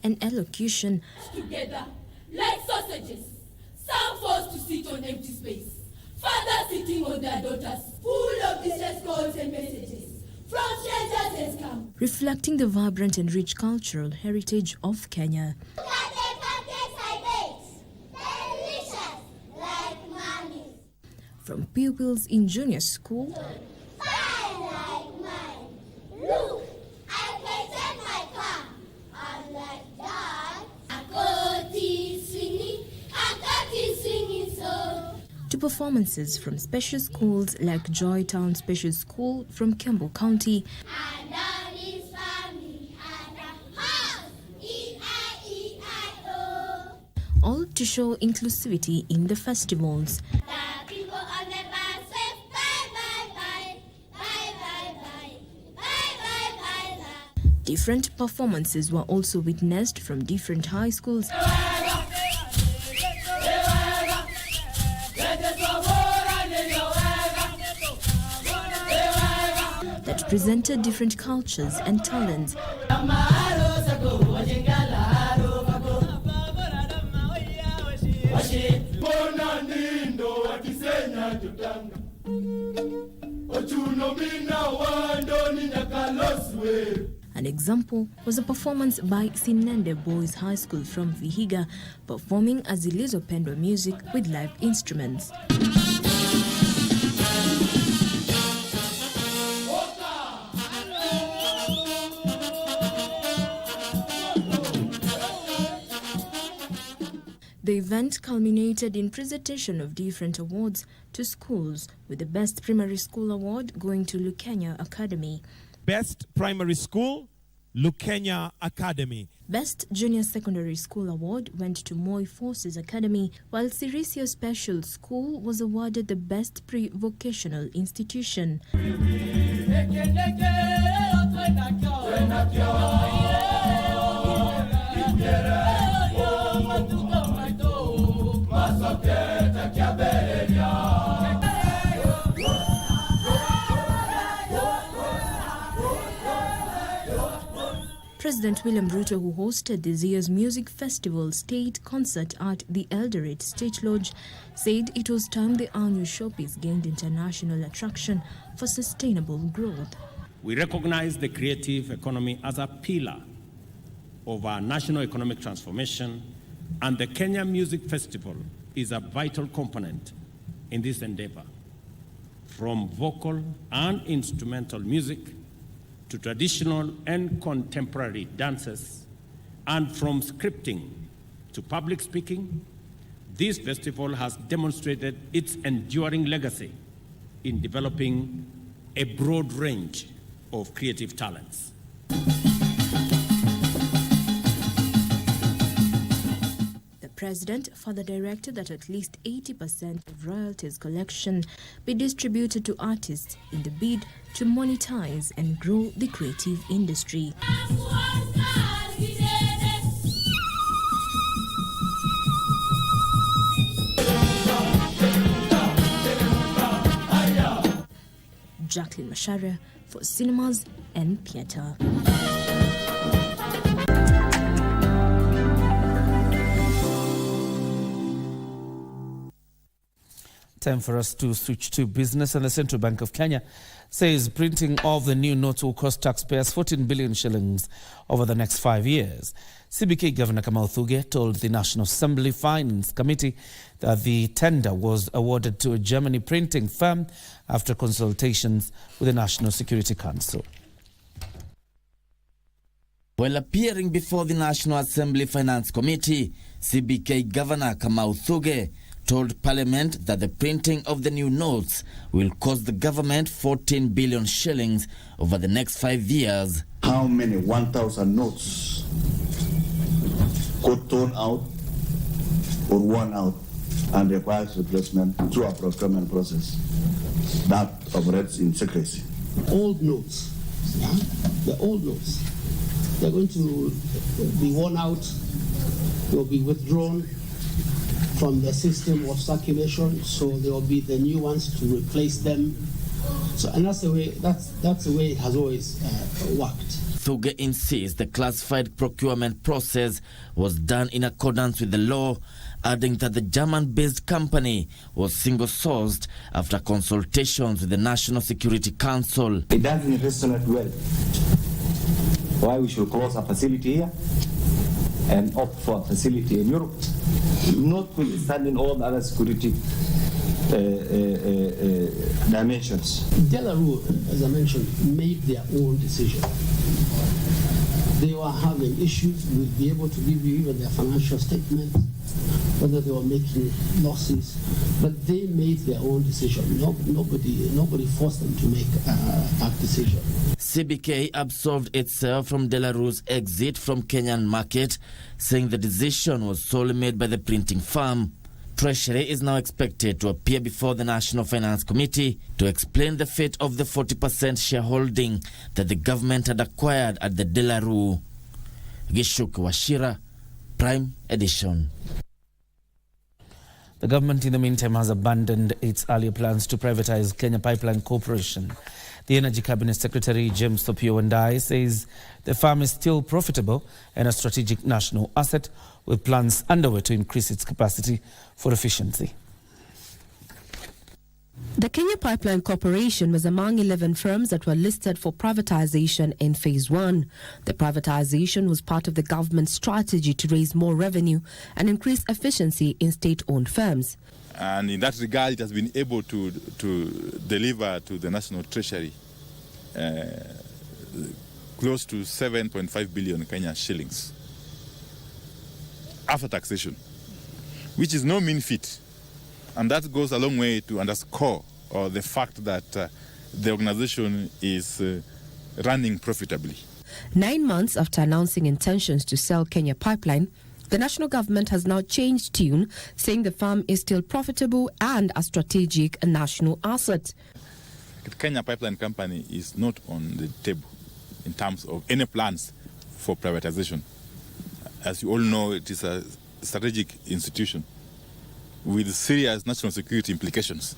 and elocution. Together, like sausages, some forced to sit on empty space, fathers sitting on their daughters, full of distress calls and messages from strangers and scum. Reflecting the vibrant and rich cultural heritage of Kenya. From pupils in junior school to performances from special schools like Joy Town Special School from Kiambu County, all to show inclusivity in the festivals. Different performances were also witnessed from different high schools that presented different cultures and talents. An example was a performance by Sinende Boys High School from Vihiga, performing Azilizo Pendwa music with live instruments. The event culminated in presentation of different awards to schools, with the Best Primary School Award going to Lukenya Academy. Best Primary School, Lukenya Academy. Best Junior Secondary School Award went to Moi Forces Academy, while Sirisio Special School was awarded the Best Pre-Vocational Institution. President William Ruto, who hosted this year's Music Festival State Concert at the Eldoret State Lodge, said it was time the annual showpiece gained international attraction for sustainable growth. We recognize the creative economy as a pillar of our national economic transformation, and the Kenya Music Festival is a vital component in this endeavor. From vocal and instrumental music to traditional and contemporary dances, and from scripting to public speaking, this festival has demonstrated its enduring legacy in developing a broad range of creative talents. The President further directed that at least 80% of royalties collection be distributed to artists in the bid to monetize and grow the creative industry. Jacqueline Manyara for Cinemas and Theatre. Time for us to switch to business, and the Central Bank of Kenya says printing of the new notes will cost taxpayers 14 billion shillings over the next 5 years. CBK Governor Thuge told the National Assembly Finance Committee that the tender was awarded to a Germany printing firm after consultations with the National Security Council. While appearing before the National Assembly Finance Committee, CBK Governor Thuge told Parliament that the printing of the new notes will cost the government 14 billion shillings over the next 5 years. How many 1,000 notes got thrown out or worn out and requires replacement through a procurement process that operates in secrecy? Old notes, the old notes, they're going to be worn out, they'll be withdrawn from the system of circulation, so there will be the new ones to replace them. So, and that's the way it has always worked. Thuge insists the classified procurement process was done in accordance with the law, adding that the German-based company was single-sourced after consultations with the National Security Council. It doesn't resonate well why we should close a facility here and opt for a facility in Europe, notwithstanding all the other security dimensions. Delarue, as I mentioned, made their own decision. They were having issues with being able to give you even their financial statement, whether they were making losses, but they made their own decision. Nobody forced them to make that decision. CBK absolved itself from Delarue's exit from Kenyan market, saying the decision was solely made by the printing firm. Treasury is now expected to appear before the National Finance Committee to explain the fate of the 40% shareholding that the government had acquired at the Delarue. Gishuki Washira, Prime Edition. The government, in the meantime, has abandoned its earlier plans to privatize Kenya Pipeline Corporation. The Energy Cabinet Secretary James Thopio Wandai says the firm is still profitable and a strategic national asset, with plans underway to increase its capacity for efficiency. The Kenya Pipeline Corporation was among 11 firms that were listed for privatization in Phase 1. The privatization was part of the government's strategy to raise more revenue and increase efficiency in state-owned firms. And in that regard, it has been able to deliver to the National Treasury close to 7.5 billion Kenyan shillings after taxation, which is no mean feat. And that goes a long way to underscore the fact that the organization is running profitably. 9 months after announcing intentions to sell Kenya Pipeline, the national government has now changed tune, saying the firm is still profitable and a strategic national asset. The Kenya Pipeline Company is not on the table in terms of any plans for privatization. As you all know, it is a strategic institution with serious national security implications.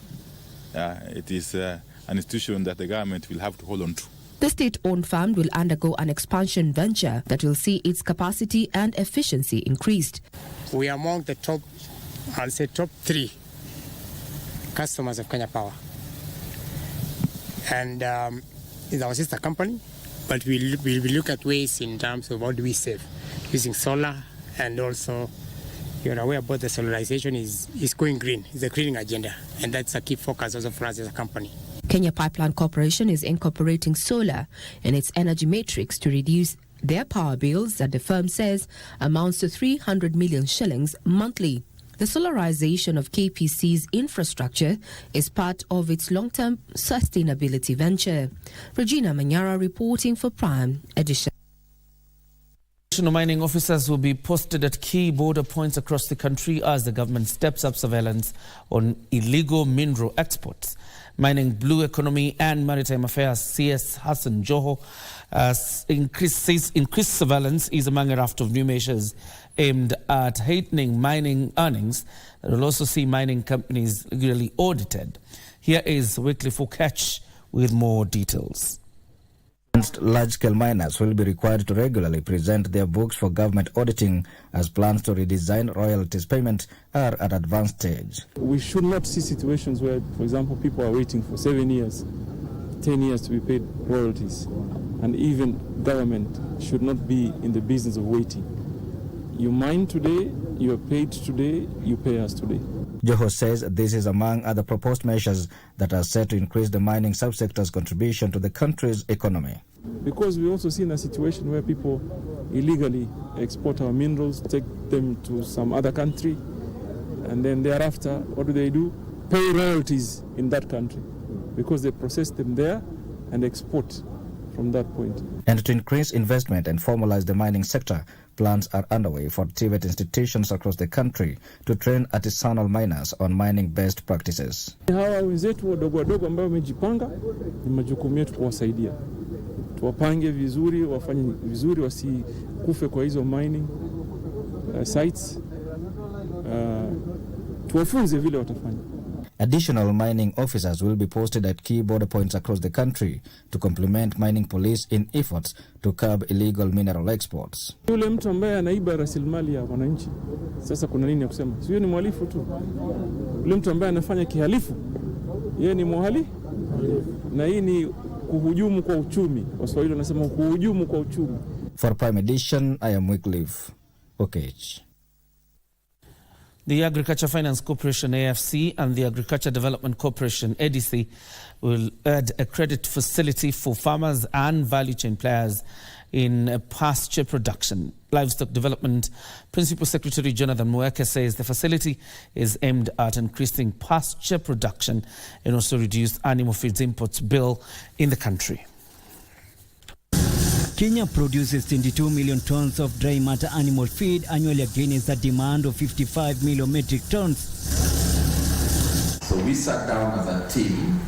It is an institution that the government will have to hold on to. The state-owned firm will undergo an expansion venture that will see its capacity and efficiency increased. We are among the top 3 customers of Kenya Power. And it's our sister company, but we'll look at ways in terms of how do we save, using solar, and also you're aware about the solarization is going green. It's a greening agenda, and that's a key focus also for us as a company. Kenya Pipeline Corporation is incorporating solar in its energy matrix to reduce their power bills that the firm says amounts to 300 million shillings monthly. The solarization of KPC's infrastructure is part of its long-term sustainability venture. Regina Manyara reporting for Prime Edition. Mining officers will be posted at key border points across the country as the government steps up surveillance on illegal mineral exports. Mining Blue Economy and Maritime Affairs CS Hassan Joho says increased surveillance is among a raft of new measures aimed at heightening mining earnings that will also see mining companies regularly audited. Here is Wycliffe Okech with more details. Large-scale miners will be required to regularly present their books for government auditing, as plans to redesign royalties payment are at advanced stage. We should not see situations where, for example, people are waiting for 7 years, 10 years to be paid royalties, and even government should not be in the business of waiting. You mine today, you are paid today, you pay us today. Joho says this is among other proposed measures that are set to increase the mining subsector's contribution to the country's economy. Because we also see in a situation where people illegally export our minerals, take them to some other country, and then thereafter, what do? Pay royalties in that country, because they process them there and export from that point. And to increase investment and formalize the mining sector, plans are underway for TVET institutions across the country to train artisanal miners on mining best practices. Hawa wenzetu wadogo ambao wamejipanga, ni majukumu yetu kuwasaidia. Tuwapange vizuri, wafanye vizuri, wasikufe kwa hizo mining sites. Tuwafunze vile watafanya. Additional mining officers will be posted at key border points across the country to complement mining police in efforts to curb illegal mineral exports. Yule mtu ambaye anaiba rasilimali ya wananchi, sasa kuna nini ya kusema? Sio ni mhalifu tu. Yule mtu ambaye anafanya kihalifu, yeye ni mhalifu. Na hii ni kuhujumu kwa uchumi. Waswahili wanasema kuhujumu kwa uchumi. For Prime Edition, I am Wycliffe Okech. The Agriculture Finance Corporation AFC and the Agriculture Development Corporation ADC will add a credit facility for farmers and value chain players in pasture production. Livestock Development Principal Secretary Jonathan Mweke says the facility is aimed at increasing pasture production and also reduce animal feeds imports bill in the country. Kenya produces 22 million tons of dry matter animal feed annually against a demand of 55 million metric tons. So we sat down as a team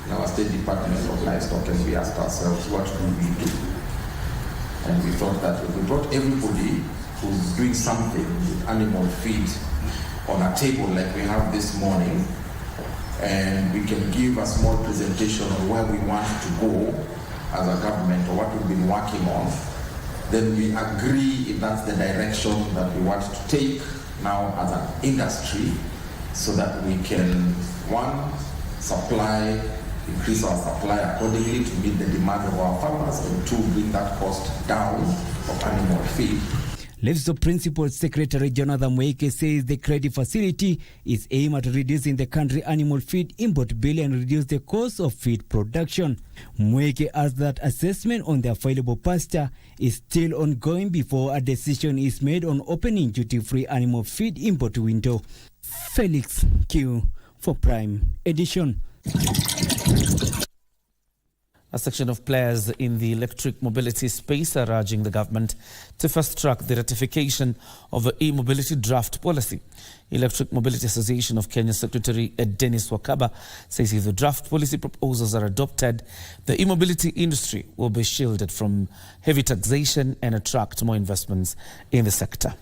in our State Department of Livestock and we asked ourselves, what do we do? And we thought that if we brought everybody who's doing something with animal feed on a table like we have this morning, and we can give a small presentation on where we want to go as a government or what we've been working on, then we agree if that's the direction that we want to take now as an industry, so that we can, one, increase our supply accordingly to meet the demand of our farmers, and two, bring that cost down of animal feed. Livestock Principal Secretary Jonathan Mweke says the credit facility is aimed at reducing the country animal feed import bill and reduce the cost of feed production. Mweke adds that assessment on the available pasture is still ongoing before a decision is made on opening duty-free animal feed import window. Felix Q for Prime Edition. A section of players in the electric mobility space are urging the government to fast-track the ratification of the e-mobility draft policy. Electric Mobility Association of Kenya Secretary Dennis Wakaba says if the draft policy proposals are adopted, the e-mobility industry will be shielded from heavy taxation and attract more investments in the sector.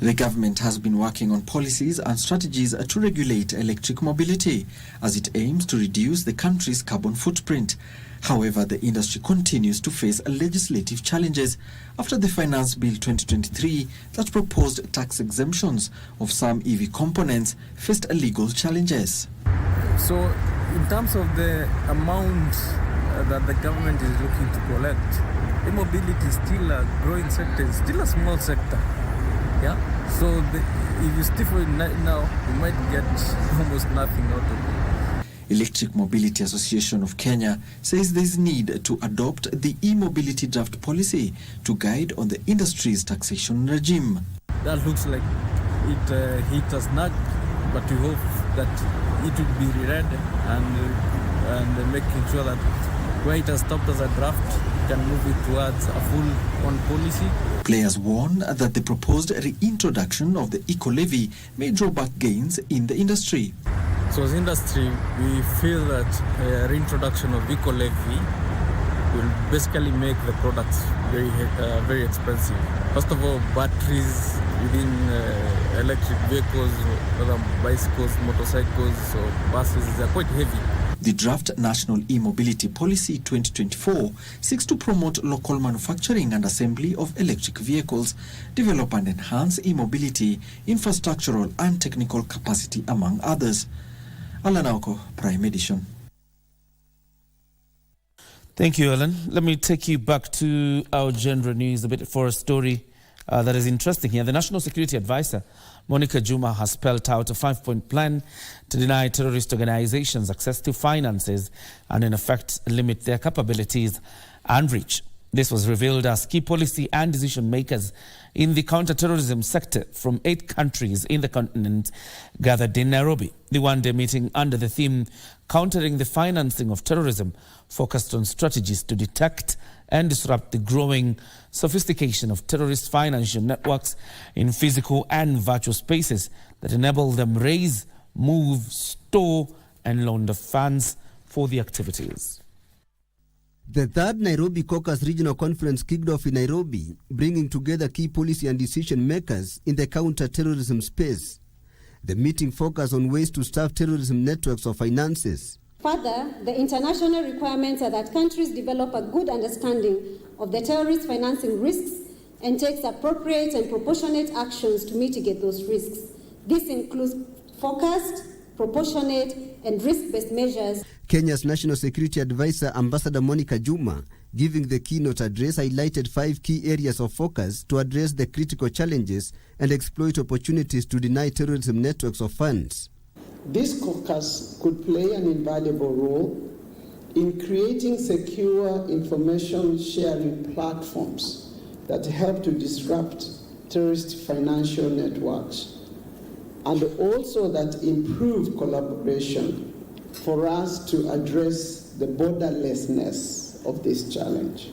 The government has been working on policies and strategies to regulate electric mobility as it aims to reduce the country's carbon footprint. However, the industry continues to face legislative challenges after the Finance Bill 2023 that proposed tax exemptions of some EV components faced legal challenges. So, in terms of the amount that the government is looking to collect, e-mobility is still a growing sector, it's still a small sector. Yeah, so if you stifle it now, you might get almost nothing out of it. Electric Mobility Association of Kenya says there is need to adopt the e-mobility draft policy to guide on the industry's taxation regime. That looks like it hit a snag, but we hope that it will be reread and making sure that where it has stopped as a draft, can move it towards a full-on policy. Players warn that the proposed reintroduction of the eco-levy may draw back gains in the industry. So as industry, we feel that reintroduction of eco-levy will basically make the products very expensive. First of all, batteries within electric vehicles, whether bicycles, motorcycles, or buses, they are quite heavy. The draft National E-Mobility Policy 2024 seeks to promote local manufacturing and assembly of electric vehicles, develop and enhance e-mobility, infrastructural and technical capacity, among others. Alan Auko, Prime Edition. Thank you, Alan. Let me take you back to our general news a bit for a story that is interesting here. The National Security Advisor, Monica Juma, has spelled out a 5-point plan to deny terrorist organizations access to finances and, in effect, limit their capabilities and reach. This was revealed as key policy and decision makers in the counter-terrorism sector from 8 countries in the continent gathered in Nairobi. The one-day meeting under the theme Countering the Financing of Terrorism focused on strategies to detect and disrupt the growing sophistication of terrorist financial networks in physical and virtual spaces that enable them raise, move, store and launder funds for the activities. The third Nairobi Caucus Regional Conference kicked off in Nairobi, bringing together key policy and decision makers in the counter-terrorism space. The meeting focused on ways to stop terrorism networks of finances. Further, the international requirements are that countries develop a good understanding of the terrorist financing risks and takes appropriate and proportionate actions to mitigate those risks. This includes focused, proportionate, and risk-based measures. Kenya's National Security Advisor, Ambassador Monica Juma, giving the keynote address, highlighted 5 key areas of focus to address the critical challenges and exploit opportunities to deny terrorism networks of funds. This caucus could play an invaluable role in creating secure information sharing platforms that help to disrupt terrorist financial networks, and also that improve collaboration for us to address the borderlessness of this challenge.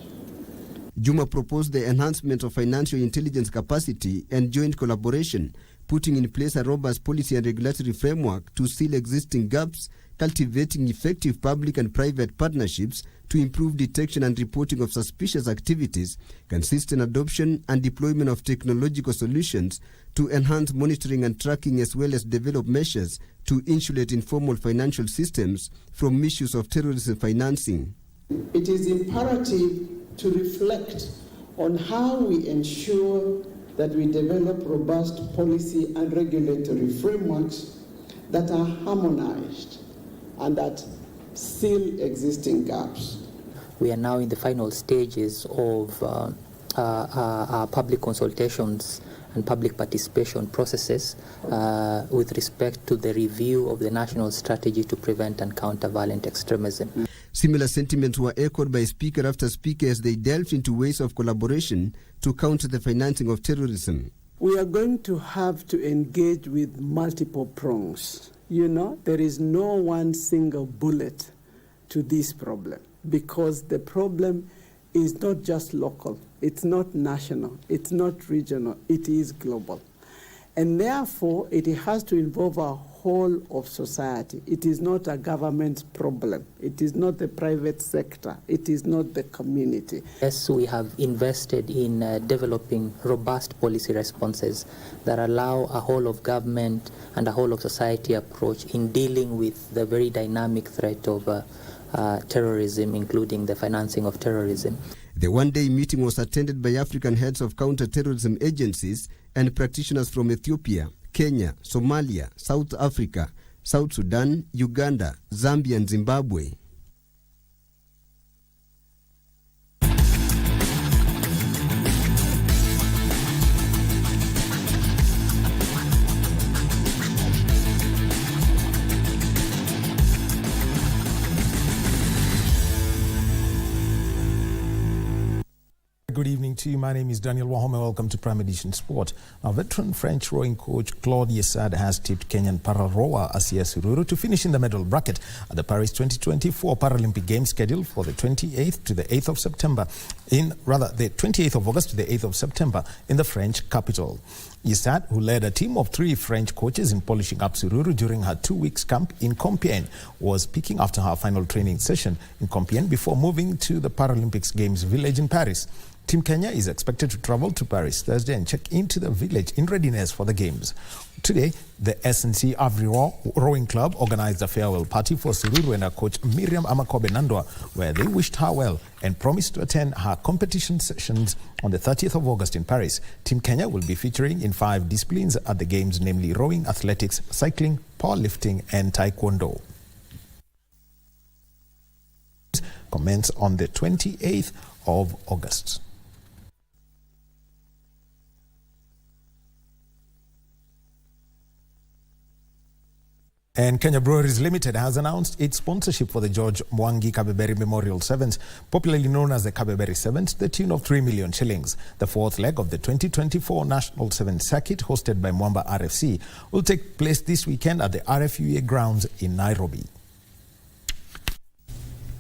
Juma proposed the enhancement of financial intelligence capacity and joint collaboration, putting in place a robust policy and regulatory framework to seal existing gaps, cultivating effective public and private partnerships to improve detection and reporting of suspicious activities, consistent adoption and deployment of technological solutions to enhance monitoring and tracking, as well as develop measures to insulate informal financial systems from misuse of terrorism financing. It is imperative to reflect on how we ensure that we develop robust policy and regulatory frameworks that are harmonized and that seal existing gaps. We are now in the final stages of public consultations and public participation processes with respect to the review of the national strategy to prevent and counter violent extremism. Similar sentiments were echoed by speaker after speaker as they delved into ways of collaboration to counter the financing of terrorism. We are going to have to engage with multiple prongs. You know, there is no one single bullet to this problem, because the problem is not just local, it's not national, it's not regional, it is global. And therefore, it has to involve a whole of society. It is not a government problem. It is not the private sector. It is not the community. Yes, we have invested in developing robust policy responses that allow a whole of government and a whole of society approach in dealing with the very dynamic threat of terrorism, including the financing of terrorism. The one-day meeting was attended by African heads of counter-terrorism agencies and practitioners from Ethiopia, Kenya, Somalia, South Africa, South Sudan, Uganda, Zambia and Zimbabwe. Good evening to you. My name is Daniel Wahome. Welcome to Prime Edition Sport. Now, veteran French rowing coach Claude Yesad has tipped Kenyan para-rower Asia Sururu to finish in the medal bracket at the Paris 2024 Paralympic Games scheduled for the 28th to the 8th of September the 28th of August to the 8th of September in the French capital. Yesad, who led a team of 3 French coaches in polishing up Sururu during her 2-week camp in Compiègne, was peaking after her final training session in Compiègne before moving to the Paralympics Games village in Paris. Team Kenya is expected to travel to Paris Thursday and check into the village in readiness for the games. Today, the SNC Avri Rowing Club organized a farewell party for Sururu and her coach Miriam Amakobe Nandwa, where they wished her well and promised to attend her competition sessions on the 30th of August in Paris. Team Kenya will be featuring in 5 disciplines at the games, namely rowing, athletics, cycling, powerlifting and taekwondo. Commence on the 28th of August. And Kenya Breweries Limited has announced its sponsorship for the George Mwangi Kabeberi Memorial Sevens, popularly known as the Kabeberi Sevens, the tune of 3 million shillings. The 4th leg of the 2024 National Sevens Circuit, hosted by Mwamba RFC, will take place this weekend at the RFUA grounds in Nairobi.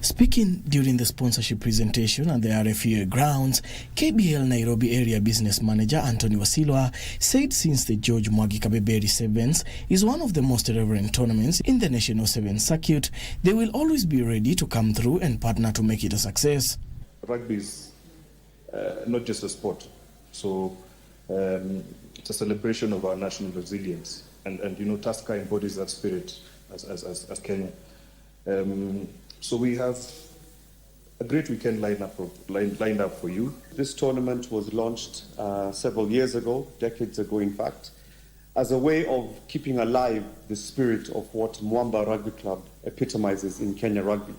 Speaking during the sponsorship presentation at the RFUA grounds, KBL Nairobi Area Business Manager Anthony Wasilwa said since the George Mwangi Kabeberi Sevens is one of the most relevant tournaments in the National Sevens Circuit, they will always be ready to come through and partner to make it a success. Rugby is not just a sport, so it's a celebration of our national resilience, and you know, Tusker embodies that spirit as Kenya. So we have a great weekend lined up for you. This tournament was launched several years ago, decades ago in fact, as a way of keeping alive the spirit of what Mwamba Rugby Club epitomizes in Kenya rugby.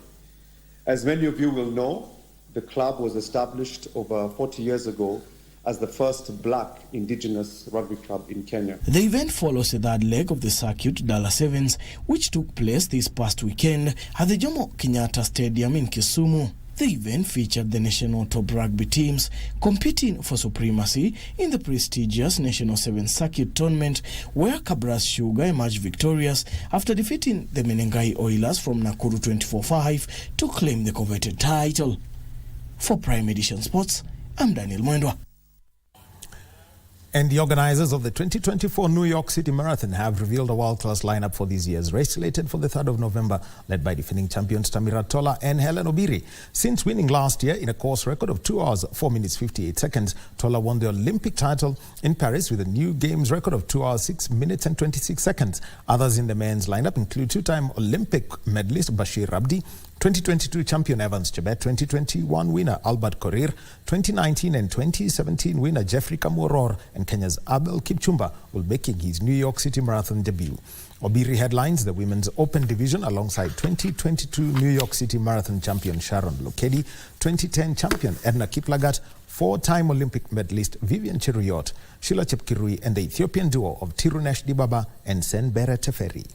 As many of you will know, the club was established over 40 years ago as the first black indigenous rugby club in Kenya. The event follows the 3rd leg of the circuit, Dallas Sevens, which took place this past weekend at the Jomo Kenyatta Stadium in Kisumu. The event featured the national top rugby teams competing for supremacy in the prestigious National Sevens Circuit tournament, where Kabras Sugar emerged victorious after defeating the Menengai Oilers from Nakuru 24-5 to claim the coveted title. For Prime Edition Sports, I'm Daniel Mwendwa. And the organizers of the 2024 New York City Marathon have revealed a world-class lineup for this year's race, slated for the 3rd of November, led by defending champions Tamira Tola and Helen Obiri. Since winning last year in a course record of 2 hours, 4 minutes, 58 seconds, Tola won the Olympic title in Paris with a new games record of 2 hours, 6 minutes and 26 seconds. Others in the men's lineup include 2-time Olympic medalist Bashir Abdi, 2022 champion Evans Chebet, 2021 winner Albert Korir, 2019 and 2017 winner Jeffrey Kamworor, and Kenya's Abel Kipchumba will making his New York City Marathon debut. Obiri headlines the women's open division alongside 2022 New York City Marathon champion Sharon Lokedi, 2010 champion Edna Kiplagat, 4-time Olympic medalist Vivian Cheruyot, Sheila Chepkirui, and the Ethiopian duo of Tirunesh Dibaba and Senbere Teferi.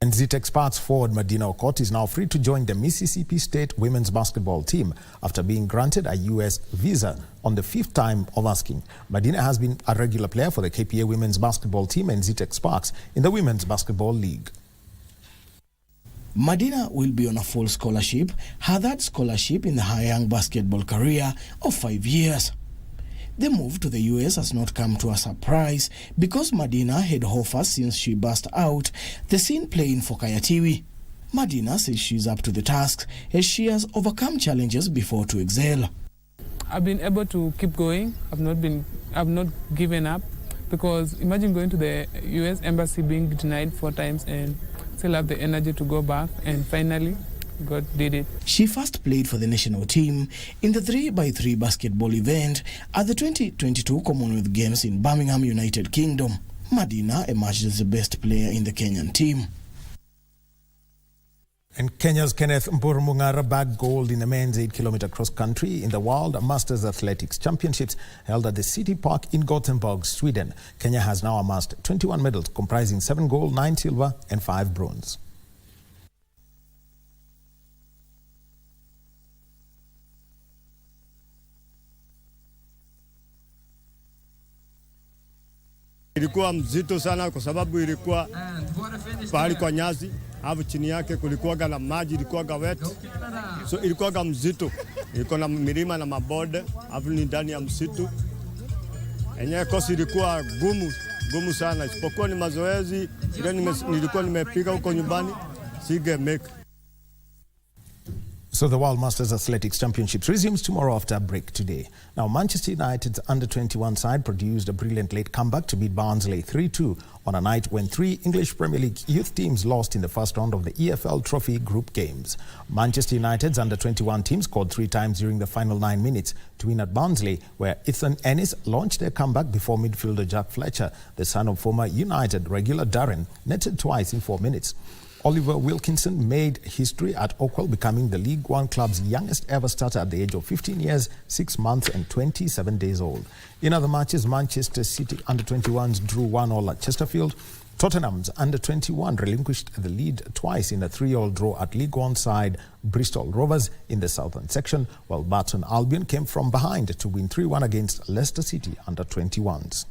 And ZTEC Sparks forward Medina Okot is now free to join the Mississippi State women's basketball team after being granted a U.S. visa on the 5th time of asking. Medina has been a regular player for the KPA women's basketball team and ZTEC Sparks in the Women's Basketball League. Medina will be on a full scholarship, her 3rd scholarship in her young basketball career of 5 years. The move to the US has not come to a surprise because Medina had offers since she burst out the scene playing for Kayatiwi. Medina says she's up to the task as she has overcome challenges before to excel. I've been able to keep going. I've not given up, because imagine going to the US embassy, being denied 4 times and still have the energy to go back, and finally God did it. She first played for the national team in the 3x3 basketball event at the 2022 Commonwealth Games in Birmingham, United Kingdom. Medina emerged as the best player in the Kenyan team. And Kenya's Kenneth Mburumungara bagged gold in the men's 8-kilometer cross-country in the World Masters Athletics Championships held at the City Park in Gothenburg, Sweden. Kenya has now amassed 21 medals comprising 7 gold, 9 silver and 5 bronze. Ilikuwa mzito sana kwa sababu ilikuwa pahali kwa nyasi, hapo chini yake kulikuwa na maji, ilikuwa wet. So ilikuwa mzito. Ilikuwa na milima na mabonde, hapo ni ndani ya msitu. Enyewe kosi ilikuwa gumu gumu sana, isipokuwa ni mazoezi ile nilikuwa nimepiga huko nyumbani, singemeka. So the World Masters Athletics Championships resumes tomorrow after a break today. Now, Manchester United's under-21 side produced a brilliant late comeback to beat Barnsley 3-2 on a night when 3 English Premier League youth teams lost in the first round of the EFL Trophy group games. Manchester United's under-21 team scored 3 times during the final 9 minutes to win at Barnsley, where Ethan Ennis launched their comeback before midfielder Jack Fletcher, the son of former United regular Darren, netted twice in 4 minutes. Oliver Wilkinson made history at Oakwell, becoming the League One club's youngest ever starter at the age of 15 years, 6 months and 27 days old. In other matches, Manchester City under-21s drew 1-1 at Chesterfield. Tottenham's under-21 relinquished the lead twice in a 3-3 draw at League One side Bristol Rovers in the southern section, while Burton Albion came from behind to win 3-1 against Leicester City under-21s.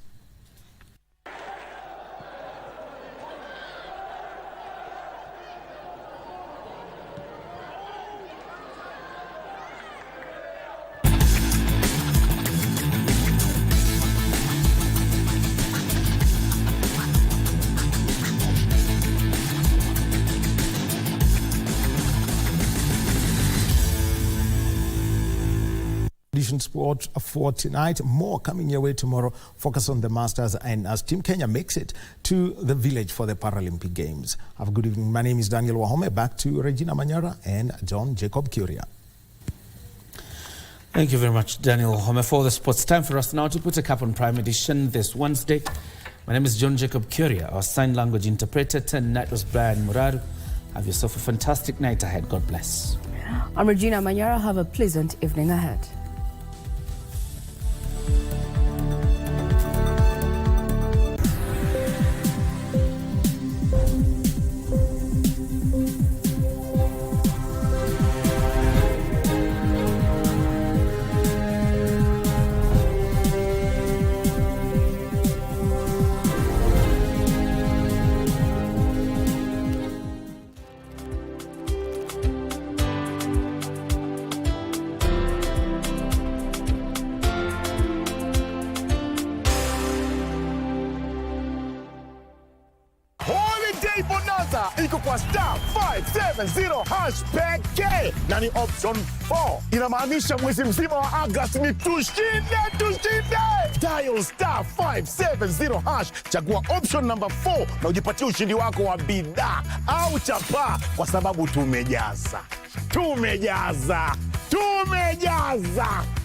Sport for tonight. More coming your way tomorrow. Focus on the Masters and as Team Kenya makes it to the village for the Paralympic Games. Have a good evening. My name is Daniel Wahome. Back to Regina Manyara and John Jacob Kioria. Thank you very much, Daniel Wahome, for the sports. Time for us now to put a cap on Prime Edition this Wednesday. My name is John Jacob Kioria, our sign language interpreter. Tonight was Brian Muraru. Have yourself a fantastic night ahead. God bless. I'm Regina Manyara. Have a pleasant evening ahead. Iko kwa star 570 hash pekee na ni option 4. Inamaanisha mwezi mzima wa Agosti ni tushinde. Dial star 570 hash, chagua option number 4 na ujipatie ushindi wako wa bidhaa au chapa, kwa sababu tumejaza.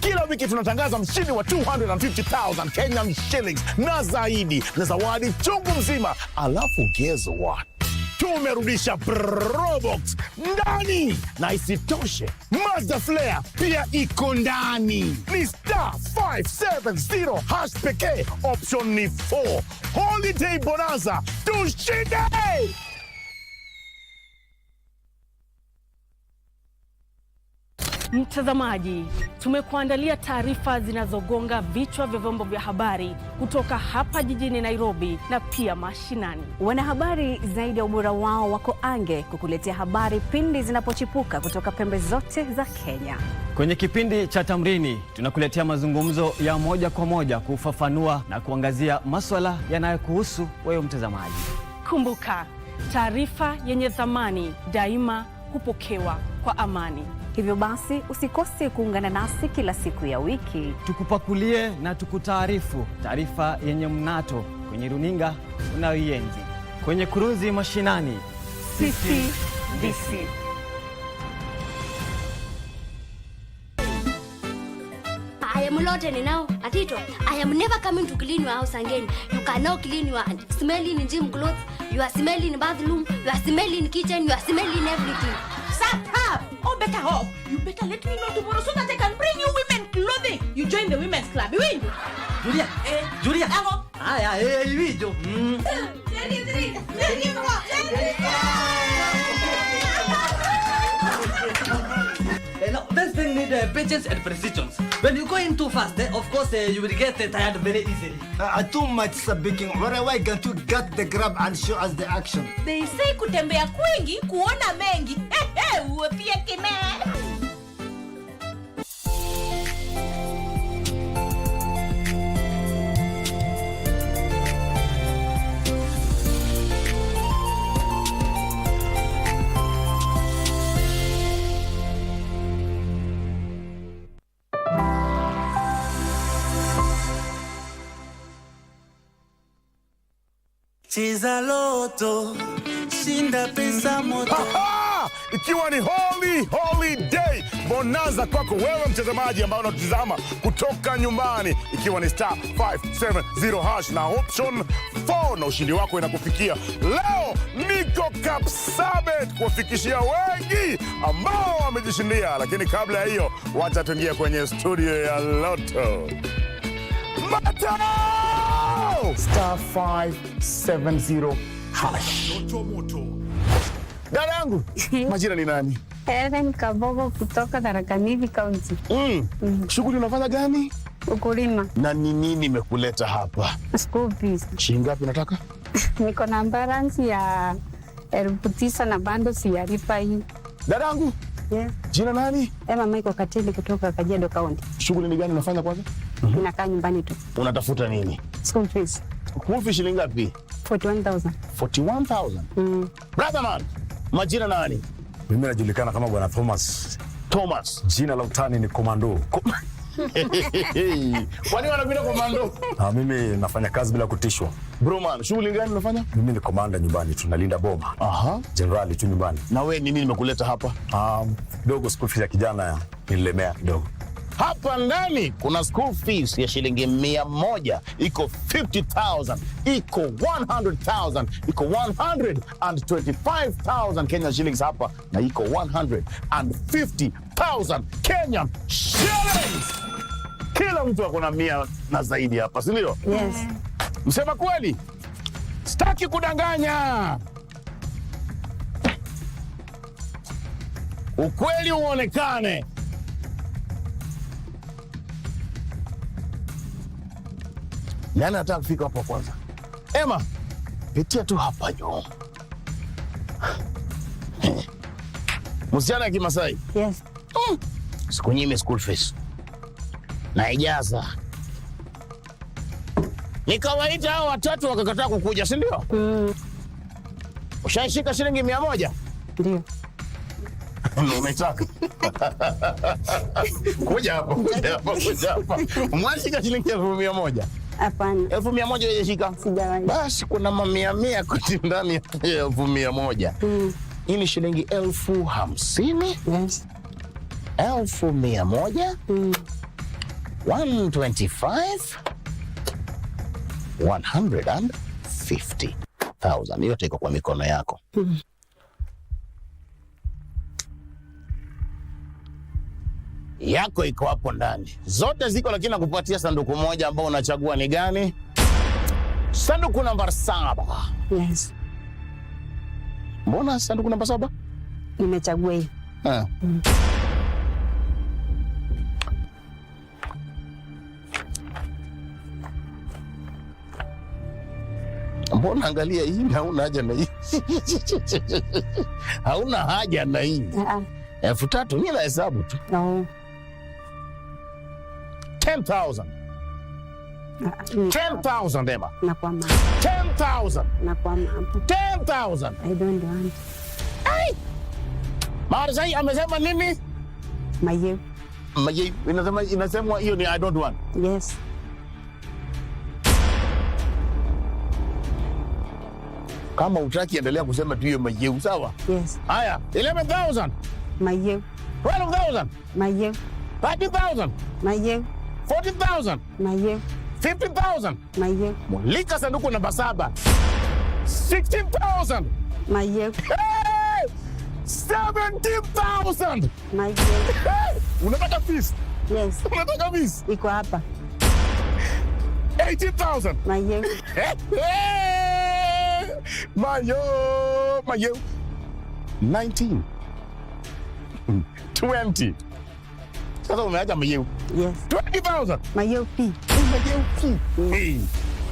Kila wiki tunatangaza mshindi wa 250,000 Kenyan shillings na zaidi na zawadi chungu mzima. Alafu guess what? Tumerudisha Probox ndani, na isitoshe Mazda Flare pia iko ndani. Ni star 570 hash pekee, option ni 4. Holiday bonanza, tushinde! Mtazamaji, tumekuandalia taarifa zinazogonga vichwa vya vyombo vya habari kutoka hapa jijini Nairobi na pia mashinani. Wanahabari zaidi ya ubora wao wako ange kukuletea habari pindi zinapochipuka kutoka pembe zote za Kenya. Kwenye kipindi cha Tamrini tunakuletea mazungumzo ya moja kwa moja kufafanua na kuangazia masuala yanayokuhusu wewe mtazamaji. Kumbuka, taarifa yenye thamani daima hupokewa kwa amani. Hivyo basi usikose kuungana nasi kila siku ya wiki. Tukupakulie na tukutaarifu taarifa yenye mnato kwenye runinga unayoienzi. Kwenye kurunzi mashinani, sisi DC. I am Loteni now, Atito. I am never coming to clean your house again. You can now clean your smelling in gym clothes, you are smelling in bathroom, you are smelling in kitchen, you are smelling everything. Shut up! Or better off, you better let me know tomorrow so that I can bring you women clothing. You join the women's club, you win. Julia, Julia. Aya, video. Now, this thing needs patience and precision. When you go in too fast, of course, you will get tired very easily. Too much speaking. Why can't you get the grab and show us the action? They say kutembea kwingi, kuona mengi. Uwe pia kime. Cheza loto, shinda pesa moto. Ikiwa ni holy day bonanza kwako wewe mtazamaji ambao unatutazama kutoka nyumbani, ikiwa ni star 570 hash na option 4 na ushindi wako inakufikia leo. Niko Kapsabet kuwafikishia wengi ambao wamejishindia, lakini kabla ya hiyo wacha tuingie kwenye studio ya Lotto. Bato! Star 570 hash. Dada yangu, majina ni nani? Helen Kabogo kutoka Tharaka Nithi County. Shughuli unafanya gani? Ukulima. Na ni nini imekuleta hapa? School fees. Shilingi ngapi unataka? Niko na balance ya 9,000 na bando sijalipa hii. Dada yangu? Yes. Jina nani? Emma Michael Katili kutoka Kajiado County. Shughuli ni gani unafanya kwanza? Ninakaa nyumbani tu. Unatafuta nini? School fees. School fees shilingi ngapi? 41,000. 41,000? Brother man, majina nani? Mimi najulikana kama Bwana Thomas. Thomas. Jina la utani ni Komando. Kwani wanakuita Komando? Mimi nafanya kazi bila kutishwa. Bro man, shughuli gani unafanya? Mimi ni komanda nyumbani, tunalinda boma. Generali tu nyumbani. Na wewe nini nimekuleta hapa? Dogo school fees ya kijana nilemea kidogo. Hapa ndani kuna school fees ya shilingi 100, iko 50,000, iko 100,000, iko 125,000 Kenyan shillings hapa, na iko 150,000 Kenyan shillings. Kila mtu akona 100 na zaidi hapa, si ndio? Yes. Msema kweli? Sitaki kudanganya. Ukweli uonekane. Nani anataka kufika hapo kwanza? Emma, pitia tu hapa juu. Msichana ya Kimasai? Yes. Sikunyime school fees. Na ijaza. Nikawaita hao watatu wakakataa kukuja, si ndio? Ushaishika shilingi 100? Ndio. Umetaka. Kuja hapa. Mwashika shilingi 100? Hapana. 100 hujashika? Sijawahi. Basi kuna 100 kuti ndani ya 100. Hii ni shilingi 50,000. Yes. 100. 125. 150,000. Yote iko kwa mikono yako. Yako iko hapo ndani. Zote ziko, lakini nakupatia sanduku moja ambao unachagua ni gani? Sanduku namba 7. Yes. Mbona sanduku namba 7? Nimechagua hii. Mbona angalia hii, hauna haja na hii. Hauna haja na hii. 3,000 mimi na hesabu tu. 10,000. 10,000 Emma. Nakwama. 10,000. Nakwama. 10,000. I don't want. Ai! Marzai amesema nini? Maye. Inasema hiyo ni I don't want. Yes. Kama utaki endelea kusema tu hiyo maye, sawa? Yes. Haya, 11,000. Maye. 12,000. Maye. 30,000. Maye. 40,000. Maye. 50,000. Maye. Mulika sanduku namba 7. 16,000. Maye. 17,000. Maye. Unataka fees? Yes. Unataka fees? Iko hapa. 18,000. Maye. Mayo. 19. 20. Sasa umeacha mayo. Yes. 20,000. Mayo P. Mayo P.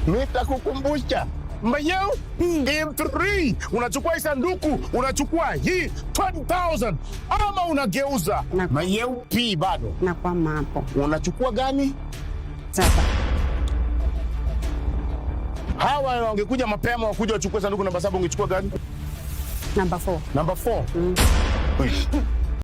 Nitakukumbusha. Mayo M3. Unachukua hii sanduku, unachukua hii 20,000 ama unageuza. Mayo P bado. Na kwa mapo. Unachukua gani? Sasa. Hawa wangekuja mapema wakuja wachukue sanduku namba 7, ungechukua gani? Number 4. Number 4.